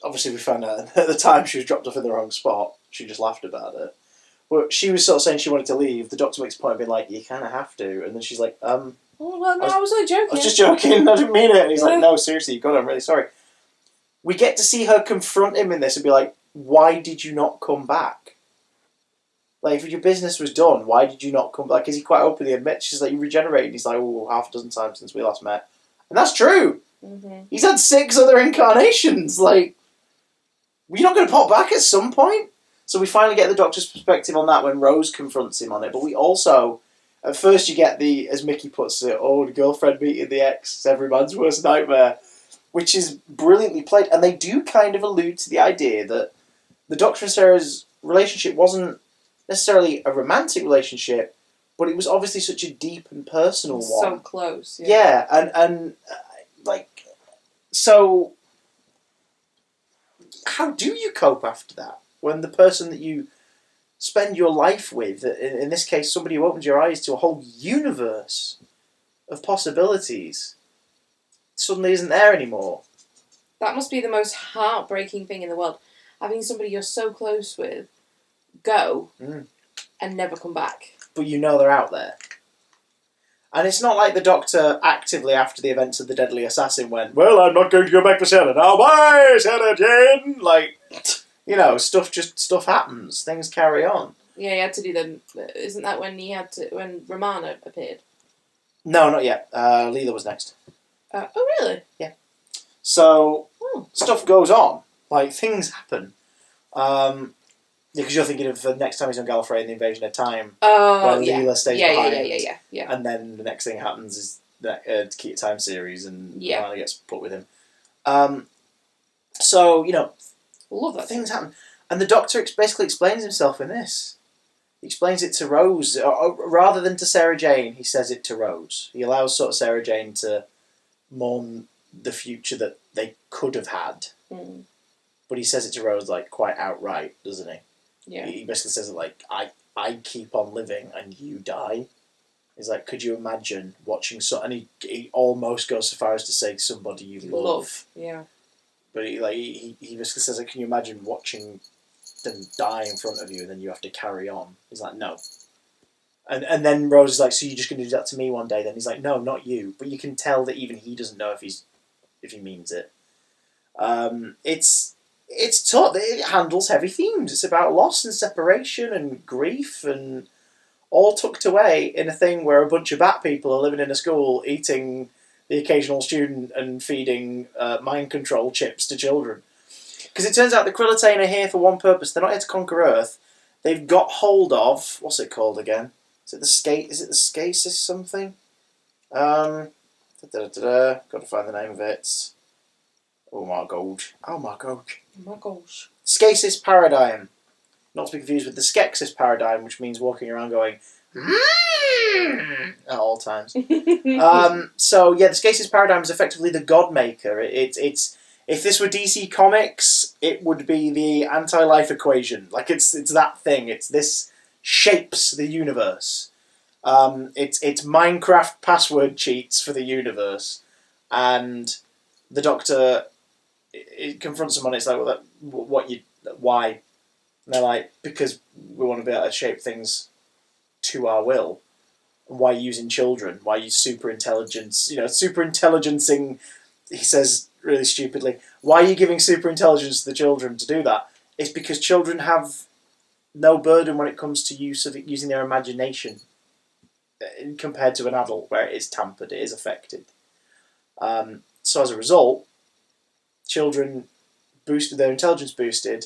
Speaker 1: obviously we found out at the time she was dropped off in the wrong spot. She just laughed about it. But she was sort of saying she wanted to leave. The Doctor makes a point of being like, you kind of have to. And then she's like,
Speaker 2: Oh, well, no, I was only joking.
Speaker 1: I was just joking, I didn't mean it. And he's like, no, seriously, you've got it, I'm really sorry. We get to see her confront him in this and be like, why did you not come back? Like, if your business was done, why did you not come back? Because he quite openly admits, she's like, you regenerated. He's like, oh, half a dozen times since we last met. And that's true.
Speaker 2: Mm-hmm.
Speaker 1: He's had 6 other incarnations. Like, you're not going to pop back at some point? So we finally get the Doctor's perspective on that when Rose confronts him on it. But we also, at first you get the, as Mickey puts it, the girlfriend meeting the ex, every man's worst nightmare, which is brilliantly played. And they do kind of allude to the idea that the Doctor and Sarah's relationship wasn't necessarily a romantic relationship, but it was obviously such a deep and personal one.
Speaker 2: So close.
Speaker 1: Yeah, and so how do you cope after that? When the person that you spend your life with, in this case somebody who opens your eyes to a whole universe of possibilities, suddenly isn't there anymore.
Speaker 2: That must be the most heartbreaking thing in the world. Having somebody you're so close with go and never come back.
Speaker 1: But you know they're out there. And it's not like the Doctor actively, after the events of The Deadly Assassin, went, well, I'm not going to go back to Sarah now. Bye, Sarah Jane! Like, stuff happens. Things carry on.
Speaker 2: Yeah, he had to do them. Isn't that when Romana appeared?
Speaker 1: No, not yet. Leela was next.
Speaker 2: Oh, really?
Speaker 1: Yeah. So, stuff goes on. Like, things happen. Because you're thinking of the next time he's on Gallifrey and the Invasion of Time.
Speaker 2: Oh,
Speaker 1: where Leela stays behind.
Speaker 2: Yeah.
Speaker 1: And then the next thing that happens is the Key to Time series and finally gets put with him. So,
Speaker 2: Love that.
Speaker 1: things happen. And the Doctor basically explains himself in this. He explains it to Rose, rather than to Sarah Jane. He says it to Rose. He allows sort of Sarah Jane to mourn the future that they could have had.
Speaker 2: Mm.
Speaker 1: But he says it to Rose like quite outright, doesn't he?
Speaker 2: Yeah.
Speaker 1: He basically says it like, I keep on living and you die. He's like, could you imagine watching and he almost goes so far as to say somebody you love.
Speaker 2: Yeah.
Speaker 1: But he basically says, like, can you imagine watching them die in front of you and then you have to carry on? He's like, no. And then Rose is like, so you're just going to do that to me one day? Then he's like, no, not you. But you can tell that even he doesn't know if he means it. It's taught that it handles heavy themes. It's about loss and separation and grief and all tucked away in a thing where a bunch of bat people are living in a school eating the occasional student and feeding mind control chips to children. Because it turns out the Krillitane are here for one purpose. They're not here to conquer Earth. They've got hold of... What's it called again? Is it the Scasis something? Got to find the name of it. Oh my gosh. Scasis paradigm. Not to be confused with the Skeksis paradigm, which means walking around going... at all times. So yeah, the Scasis paradigm is effectively the God Maker. It's if this were DC Comics, it would be the anti-life equation. Like it's that thing. It's this shapes the universe. It's Minecraft password cheats for the universe, and the Doctor it confronts someone. It's like, why? And they're like, because we want to be able to shape things to our will. Why using children? Why use super intelligence? Super intelligencing. He says really stupidly, why are you giving super intelligence to the children to do that? It's because children have no burden when it comes to using their imagination compared to an adult where it is tampered, it is affected. So as a result, children their intelligence boosted,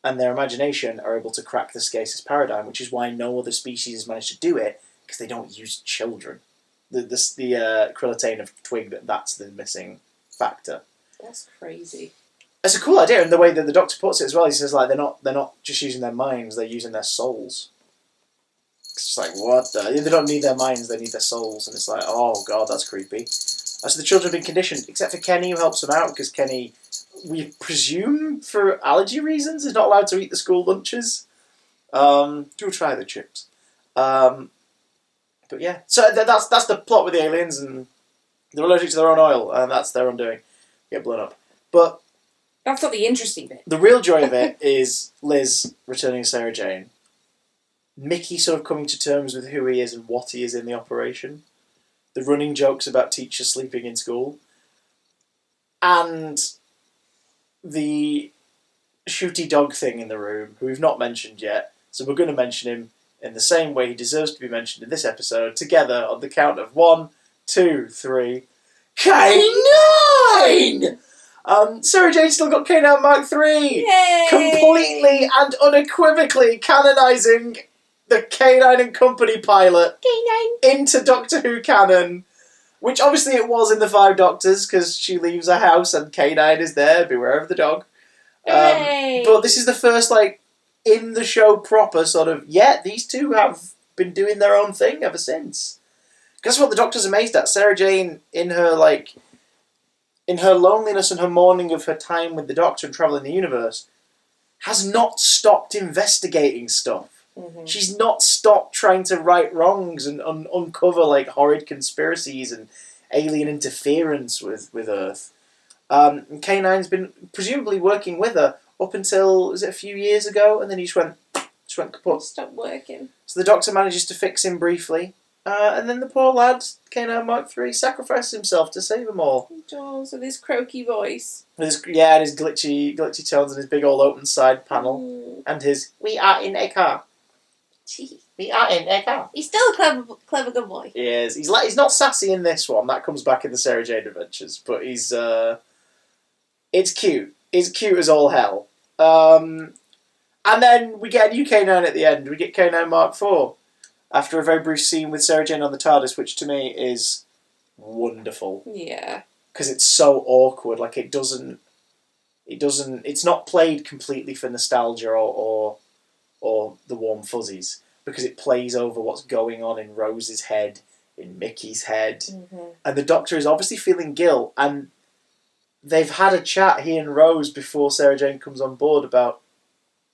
Speaker 1: and their imagination are able to crack the Scasis paradigm, which is why no other species has managed to do it, because they don't use children. The Krillitane have twigged that's the missing factor.
Speaker 2: That's crazy.
Speaker 1: It's a cool idea, and the way that the Doctor puts it as well, he says like they're not just using their minds, they're using their souls. It's just like, what the? They don't need their minds, they need their souls, and it's like, oh god, that's creepy. So the children have been conditioned, except for Kenny, who helps them out, because Kenny, we presume for allergy reasons, is not allowed to eat the school lunches. Do try the chips. But yeah, so that's the plot with the aliens, and they're allergic to their own oil, and that's their undoing. Get blown up. But
Speaker 2: that's not the interesting bit.
Speaker 1: The real joy of it is Liz returning Sarah Jane, Mickey sort of coming to terms with who he is and what he is in the operation, the running jokes about teachers sleeping in school, and the shooty dog thing in the room, who we've not mentioned yet, so we're going to mention him in the same way he deserves to be mentioned in this episode, together on the count of 1, 2, 3. K9! Sarah Jane still got K9 Mark III!
Speaker 2: Yay!
Speaker 1: Completely and unequivocally canonising the K9 and Company pilot
Speaker 2: K9
Speaker 1: into Doctor Who canon, which obviously it was in the Five Doctors, because she leaves her house and K9 is there, beware of the dog. But this is the first, in the show proper sort of, these two have been doing their own thing ever since. That's what the Doctor's amazed at. Sarah Jane, in her loneliness and her mourning of her time with the Doctor and travelling the universe, has not stopped investigating stuff.
Speaker 2: Mm-hmm.
Speaker 1: She's not stopped trying to right wrongs and uncover horrid conspiracies and alien interference with Earth. And K9's been presumably working with her up until, was it a few years ago? And then he just went kaput.
Speaker 2: Stop working.
Speaker 1: So the Doctor manages to fix him briefly. And then the poor lad, K9 Mark III, sacrifices himself to save them all.
Speaker 2: He does, with his croaky voice.
Speaker 1: And his glitchy tones and his big old open side panel.
Speaker 2: Mm.
Speaker 1: And his, we are in a car. We are in a car.
Speaker 2: He's still a clever good boy.
Speaker 1: He is. He's not sassy in this one. That comes back in the Sarah Jane Adventures. But he's, it's cute. It's cute as all hell. And then we get a new K9 at the end. We get K9 Mark IV. After a very brief scene with Sarah Jane on the TARDIS, which to me is wonderful.
Speaker 2: Yeah.
Speaker 1: Because it's so awkward. It It's not played completely for nostalgia or the warm fuzzies, because it plays over what's going on in Rose's head, in Mickey's head, and the Doctor is obviously feeling guilt, and they've had a chat, he and Rose, before Sarah Jane comes on board about,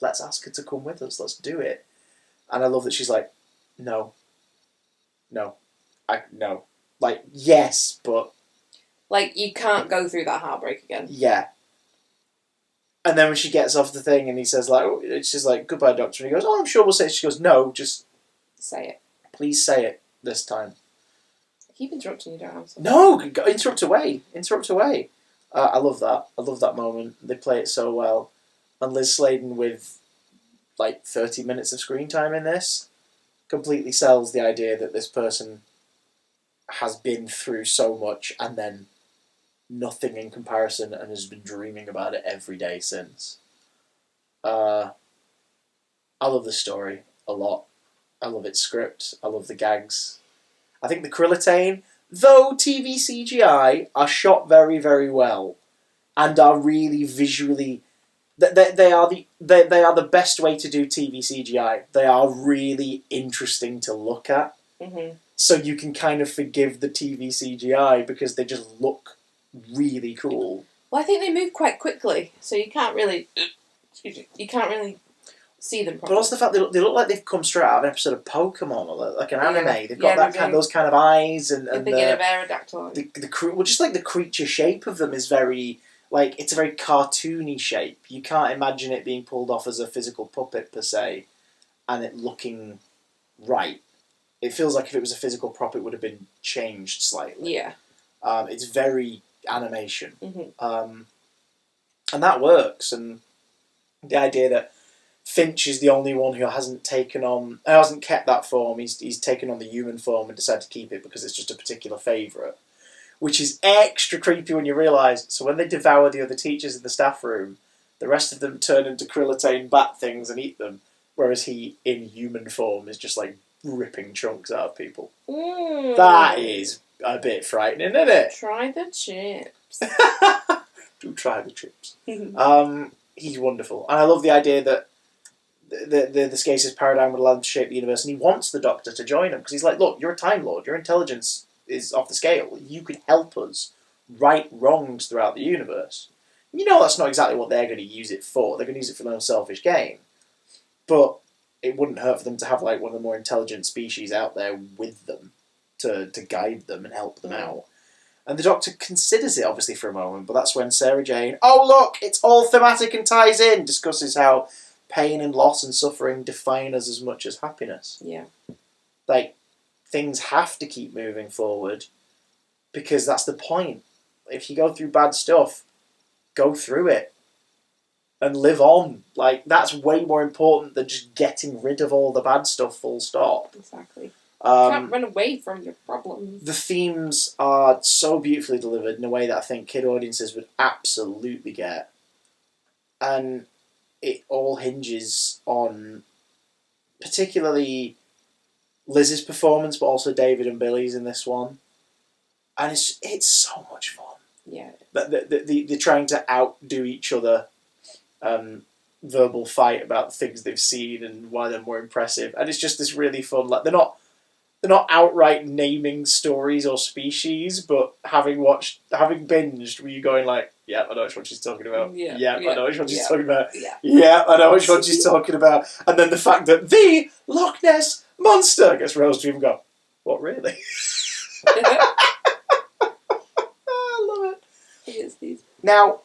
Speaker 1: let's ask her to come with us, let's do it. And I love that she's like, no. Like, yes, but...
Speaker 2: Like, you can't go through that heartbreak again.
Speaker 1: Yeah. And then when she gets off the thing and he says, like, she's like, goodbye, Doctor. And he goes, oh, I'm sure we'll say it. She goes, no, just...
Speaker 2: Say it.
Speaker 1: Please say it this time.
Speaker 2: Keep interrupting, you don't have to.
Speaker 1: No, interrupt away. I love that. I love that moment. They play it so well. And Liz Sladen with, like, 30 minutes of screen time in this completely sells the idea that this person has been through so much and then nothing in comparison and has been dreaming about it every day since. I love the story a lot. I love its script. I love the gags. I think the Krillitane, though TV CGI, are shot very, very well and are really visually... They are the best way to do TV CGI. They are really interesting to look at.
Speaker 2: Mm-hmm.
Speaker 1: So you can kind of forgive the TV CGI because they just look really cool.
Speaker 2: Well, I think they move quite quickly, so you can't really see them properly.
Speaker 1: But also the fact they look like they've come straight out of an episode of Pokemon or like an anime.
Speaker 2: Yeah.
Speaker 1: They've got those kind of eyes and
Speaker 2: the beginning of Aerodactyl.
Speaker 1: Just like the creature shape of them is very... Like, it's a very cartoony shape. You can't imagine it being pulled off as a physical puppet, per se, and it looking right. It feels like if it was a physical prop, it would have been changed slightly.
Speaker 2: Yeah.
Speaker 1: It's very animation.
Speaker 2: Mm-hmm.
Speaker 1: And that works. And the idea that Finch is the only one who hasn't kept that form. He's taken on the human form and decided to keep it because it's just a particular favourite. Which is extra creepy when you realise, so when they devour the other teachers in the staff room, the rest of them turn into Krillitane bat things and eat them, whereas he, in human form, is just like ripping chunks out of people. That is a bit frightening, isn't it?
Speaker 2: Try the chips.
Speaker 1: Do try the chips. He's wonderful. And I love the idea that the Scasis paradigm would allow him to shape the universe, and he wants the Doctor to join him, because he's like, look, you're a Time Lord, your intelligence is off the scale. You could help us right wrongs throughout the universe. You know that's not exactly what they're going to use it for. They're going to use it for their own selfish gain. But it wouldn't hurt for them to have like one of the more intelligent species out there with them to guide them and help them out. And the Doctor considers it, obviously, for a moment, but that's when Sarah Jane, oh look, it's all thematic and ties in, discusses how pain and loss and suffering define us as much as happiness.
Speaker 2: Yeah.
Speaker 1: Like, things have to keep moving forward because that's the point. If you go through bad stuff, go through it and live on. Like, that's way more important than just getting rid of all the bad stuff, full stop.
Speaker 2: Exactly. You can't run away from your problems.
Speaker 1: The themes are so beautifully delivered in a way that I think kid audiences would absolutely get. And it all hinges on particularly Liz's performance, but also David and Billy's in this one, and it's so much fun.
Speaker 2: Yeah,
Speaker 1: they're trying to outdo each other, verbal fight about things they've seen and why they're more impressive, and it's just this really fun. Like they're not outright naming stories or species, but having binged, were you going like, yeah, I know which one she's talking about. Yeah, I know which one she's talking about. Yeah, I know which one she's talking about. And then the fact that the Loch Ness Monster gets Rose to even go, what, really? I love it. Now,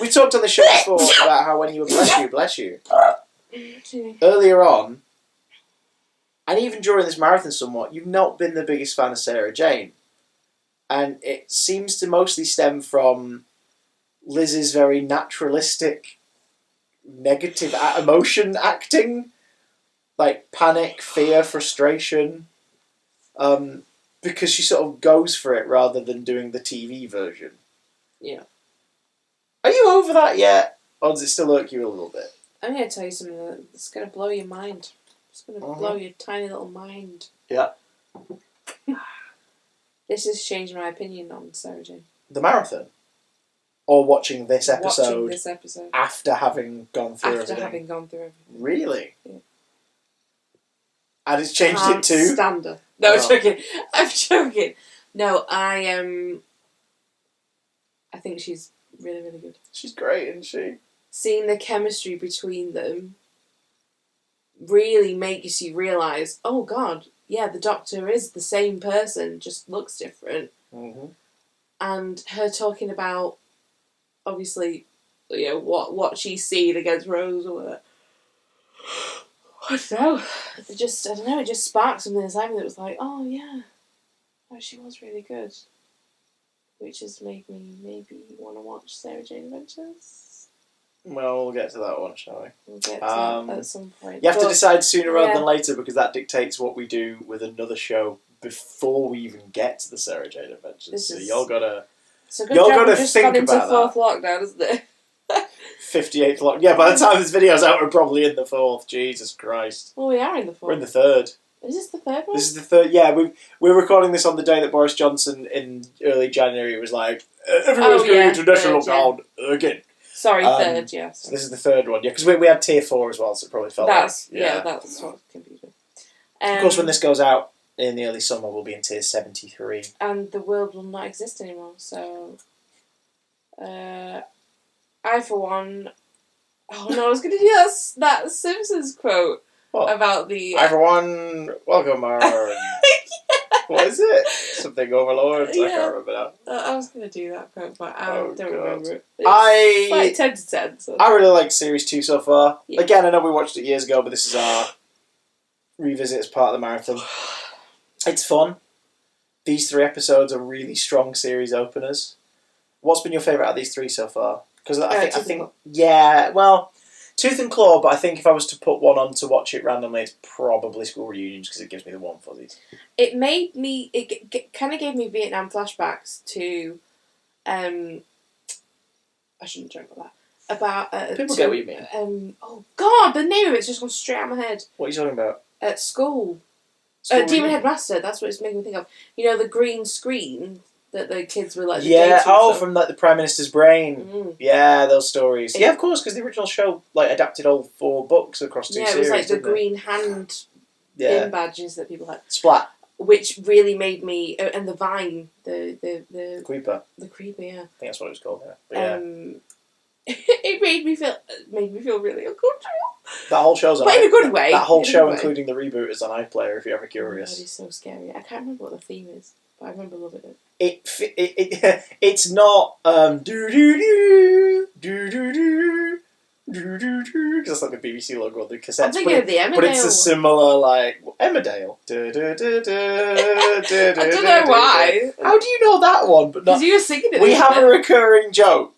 Speaker 1: we talked on the show before about how when you were bless you, earlier on, and even during this marathon somewhat, you've not been the biggest fan of Sarah Jane. And it seems to mostly stem from Liz's very naturalistic, negative emotion acting. Like panic, fear, frustration. Because she sort of goes for it rather than doing the TV version.
Speaker 2: Yeah.
Speaker 1: Are you over that yet? Or does it still irk you a little bit?
Speaker 2: I'm going to tell you something that's going to blow your mind. It's going to blow your tiny little mind.
Speaker 1: Yeah.
Speaker 2: This has changed my opinion on Sarah Jane.
Speaker 1: The marathon? or watching this episode.
Speaker 2: Watching this episode
Speaker 1: after having gone through
Speaker 2: after
Speaker 1: everything.
Speaker 2: having gone through everything.
Speaker 1: Really?
Speaker 2: Yeah.
Speaker 1: And it's changed it
Speaker 2: Can't
Speaker 1: too?
Speaker 2: stand her. No, I'm joking. I'm joking. No, I think she's really, really good.
Speaker 1: She's great, isn't she?
Speaker 2: Seeing the chemistry between them really makes you realise, oh God, yeah, the Doctor is the same person, just looks different.
Speaker 1: Mm-hmm.
Speaker 2: And her talking about, obviously, you know, what she's seen against Rose or whatever. I don't know. It just sparked something inside me that was like, oh yeah, oh, she was really good. Which has made me maybe want to watch Sarah Jane Adventures.
Speaker 1: Well, we'll get to that one, shall we?
Speaker 2: We'll get to that at some point.
Speaker 1: You have to decide sooner rather
Speaker 2: yeah.
Speaker 1: than later, because that dictates what we do with another show before we even get to the Sarah Jane Adventures. So y'all gotta
Speaker 2: just
Speaker 1: think
Speaker 2: gone into
Speaker 1: about
Speaker 2: fourth
Speaker 1: that.
Speaker 2: lockdown, isn't it?
Speaker 1: 58th lockdown. Yeah, by the time this video's out, we're probably in the fourth. Jesus Christ.
Speaker 2: Well, we are in the fourth.
Speaker 1: We're in the third.
Speaker 2: Is this the third one?
Speaker 1: This is the third. Yeah, we're recording this on the day that Boris Johnson in early January was like, everyone's going into national lockdown again.
Speaker 2: Sorry, third, yeah.
Speaker 1: So this is the third one, yeah, because we had tier 4 as well, so it probably felt
Speaker 2: that's what confused me.
Speaker 1: Of course, when this goes out in the early summer, we'll be in tier 73.
Speaker 2: And the world will not exist anymore, so... I, for one... Oh no, I was going to do that Simpsons quote about the...
Speaker 1: I, for one, welcome our... What is it? Something overlords? Yeah. I can't remember now.
Speaker 2: I was going to do that quote, but I don't remember it.
Speaker 1: It's
Speaker 2: like 10 to 10. So.
Speaker 1: I really like Series 2 so far.
Speaker 2: Yeah.
Speaker 1: Again, I know we watched it years ago, but this is our revisit as part of the marathon. It's fun. These 3 episodes are really strong series openers. What's been your favourite out of these 3 so far? Because I think, yeah, well, Tooth and Claw, but I think if I was to put one on to watch it randomly, it's probably School Reunions, because it gives me the warm fuzzies.
Speaker 2: It made me, it kind of gave me Vietnam flashbacks to, I shouldn't joke about that. About,
Speaker 1: people get what you mean.
Speaker 2: Oh God, the name of it's just gone straight out of my head.
Speaker 1: What are you talking about?
Speaker 2: At school. Demon Headmaster, that's what it's making me think of. You know, the green screen that the kids were like...
Speaker 1: From like the Prime Minister's brain.
Speaker 2: Mm.
Speaker 1: Yeah, those stories. Yeah, of course, because the original show like adapted all 4 books across 2 series.
Speaker 2: Yeah, it was like the green hand pin badges that people had.
Speaker 1: Splat.
Speaker 2: Which really made me... and the Vine, the
Speaker 1: Creeper.
Speaker 2: The Creeper, yeah.
Speaker 1: I think that's what it was called, yeah. But yeah.
Speaker 2: It made me feel really uncomfortable.
Speaker 1: That whole show's on...
Speaker 2: But in a good way.
Speaker 1: That whole show, including the reboot, is on iPlayer if you're ever curious.
Speaker 2: Oh, that is so scary. I can't remember what the theme is, but I remember loving it.
Speaker 1: It's not do-do-do, do-do-do, do-do-do, because that's like the BBC logo on the cassettes.
Speaker 2: I'm thinking of the Emmerdale.
Speaker 1: But it's a similar, like, Emmerdale. I
Speaker 2: don't know why.
Speaker 1: How do you know that one? Because
Speaker 2: you were singing it.
Speaker 1: We have a recurring joke.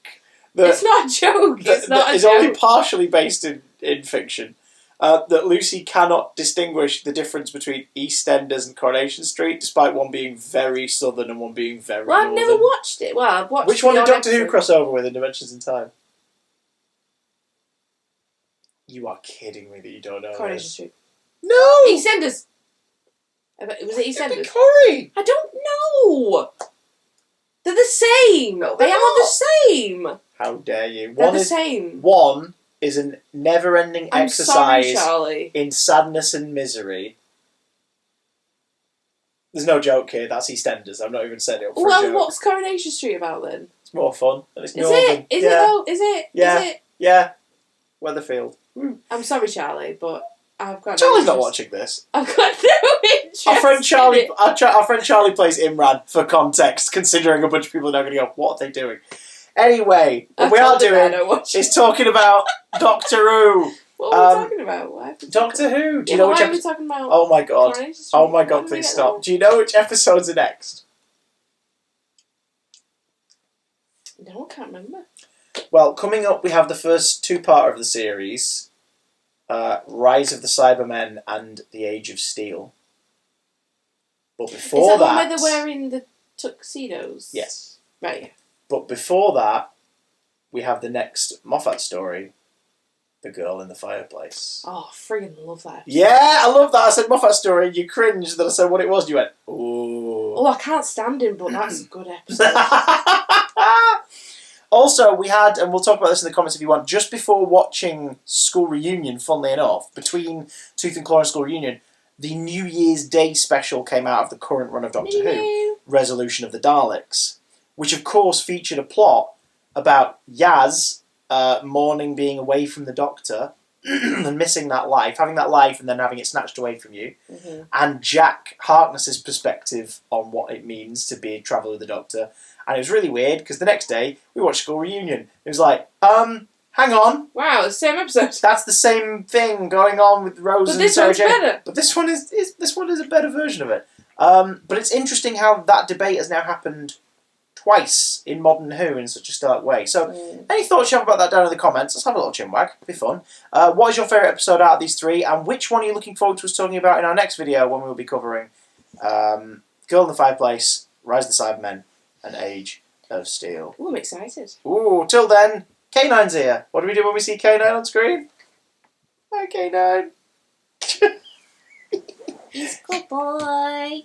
Speaker 2: It's not a joke. It's not a joke.
Speaker 1: It's only partially based in fiction. That Lucy cannot distinguish the difference between EastEnders and Coronation Street, despite one being very southern and one being very northern.
Speaker 2: I've never watched it. Well, I've watched.
Speaker 1: Which one did Doctor Who cross over with in Dimensions in Time? You are kidding me that you don't know
Speaker 2: Coronation Street.
Speaker 1: No!
Speaker 2: EastEnders. Was it EastEnders?
Speaker 1: Corey!
Speaker 2: I don't know! They're the same!
Speaker 1: No,
Speaker 2: they
Speaker 1: they're
Speaker 2: are
Speaker 1: not.
Speaker 2: the same!
Speaker 1: How dare you?
Speaker 2: They're the same.
Speaker 1: One is a never-ending exercise
Speaker 2: sorry,
Speaker 1: in sadness and misery. There's no joke here. That's EastEnders. I've not even said it. For a joke.
Speaker 2: What's Coronation Street about then?
Speaker 1: It's more fun. And it's
Speaker 2: Is it? Is it though? Is it?
Speaker 1: Yeah.
Speaker 2: Is it?
Speaker 1: Yeah. Weatherfield.
Speaker 2: I'm sorry, Charlie, but I've got.
Speaker 1: Charlie's not watching this.
Speaker 2: I've got no interest.
Speaker 1: Our friend Charlie. Our friend Charlie plays Imran for context, considering a bunch of people are now going to go, "What are they doing?" Anyway, what we are doing is talking about Doctor Who.
Speaker 2: What are we talking about?
Speaker 1: Doctor Who. Do you know which
Speaker 2: episode? Why are we talking about?
Speaker 1: Oh my god! Oh my god! Please stop. Do you know which episodes are next?
Speaker 2: No, I can't remember.
Speaker 1: Well, coming up, we have the first 2-part of the series, Rise of the Cybermen and The Age of Steel. But before
Speaker 2: is that one where they're wearing the tuxedos?
Speaker 1: Yes.
Speaker 2: Right. Yeah.
Speaker 1: But before that, we have the next Moffat story, The Girl in the Fireplace.
Speaker 2: Oh, friggin' love that.
Speaker 1: Yeah, I love that. I said Moffat story, you cringed that I said what it was, and you went, ooh.
Speaker 2: Oh, I can't stand him, but that's a good episode.
Speaker 1: Also, we had, and we'll talk about this in the comments if you want, just before watching School Reunion, funnily enough, between Tooth and Claw and School Reunion, the New Year's Day special came out of the current run of Doctor Who, Resolution of the Daleks, which of course featured a plot about Yaz mourning being away from the Doctor and missing that life, having that life and then having it snatched away from you, and Jack Harkness's perspective on what it means to be a traveller with the Doctor. And it was really weird because the next day we watched School Reunion. It was like, hang on.
Speaker 2: Wow, it's the same episode.
Speaker 1: That's the same thing going on with Rose and Sarah Jane.
Speaker 2: Better.
Speaker 1: But this one is a better version of it. But it's interesting how that debate has now happened twice in modern Who in such a stark way. So, any thoughts you have about that down in the comments? Let's have a little chinwag. It'll be fun. What is your favourite episode out of these three? And which one are you looking forward to us talking about in our next video when we'll be covering Girl in the Fireplace, Rise of the Cybermen, and Age of Steel?
Speaker 2: Ooh, I'm excited.
Speaker 1: Ooh, till then, K9's here. What do we do when we see K9 on screen? Hi, K9.
Speaker 3: He's a good boy.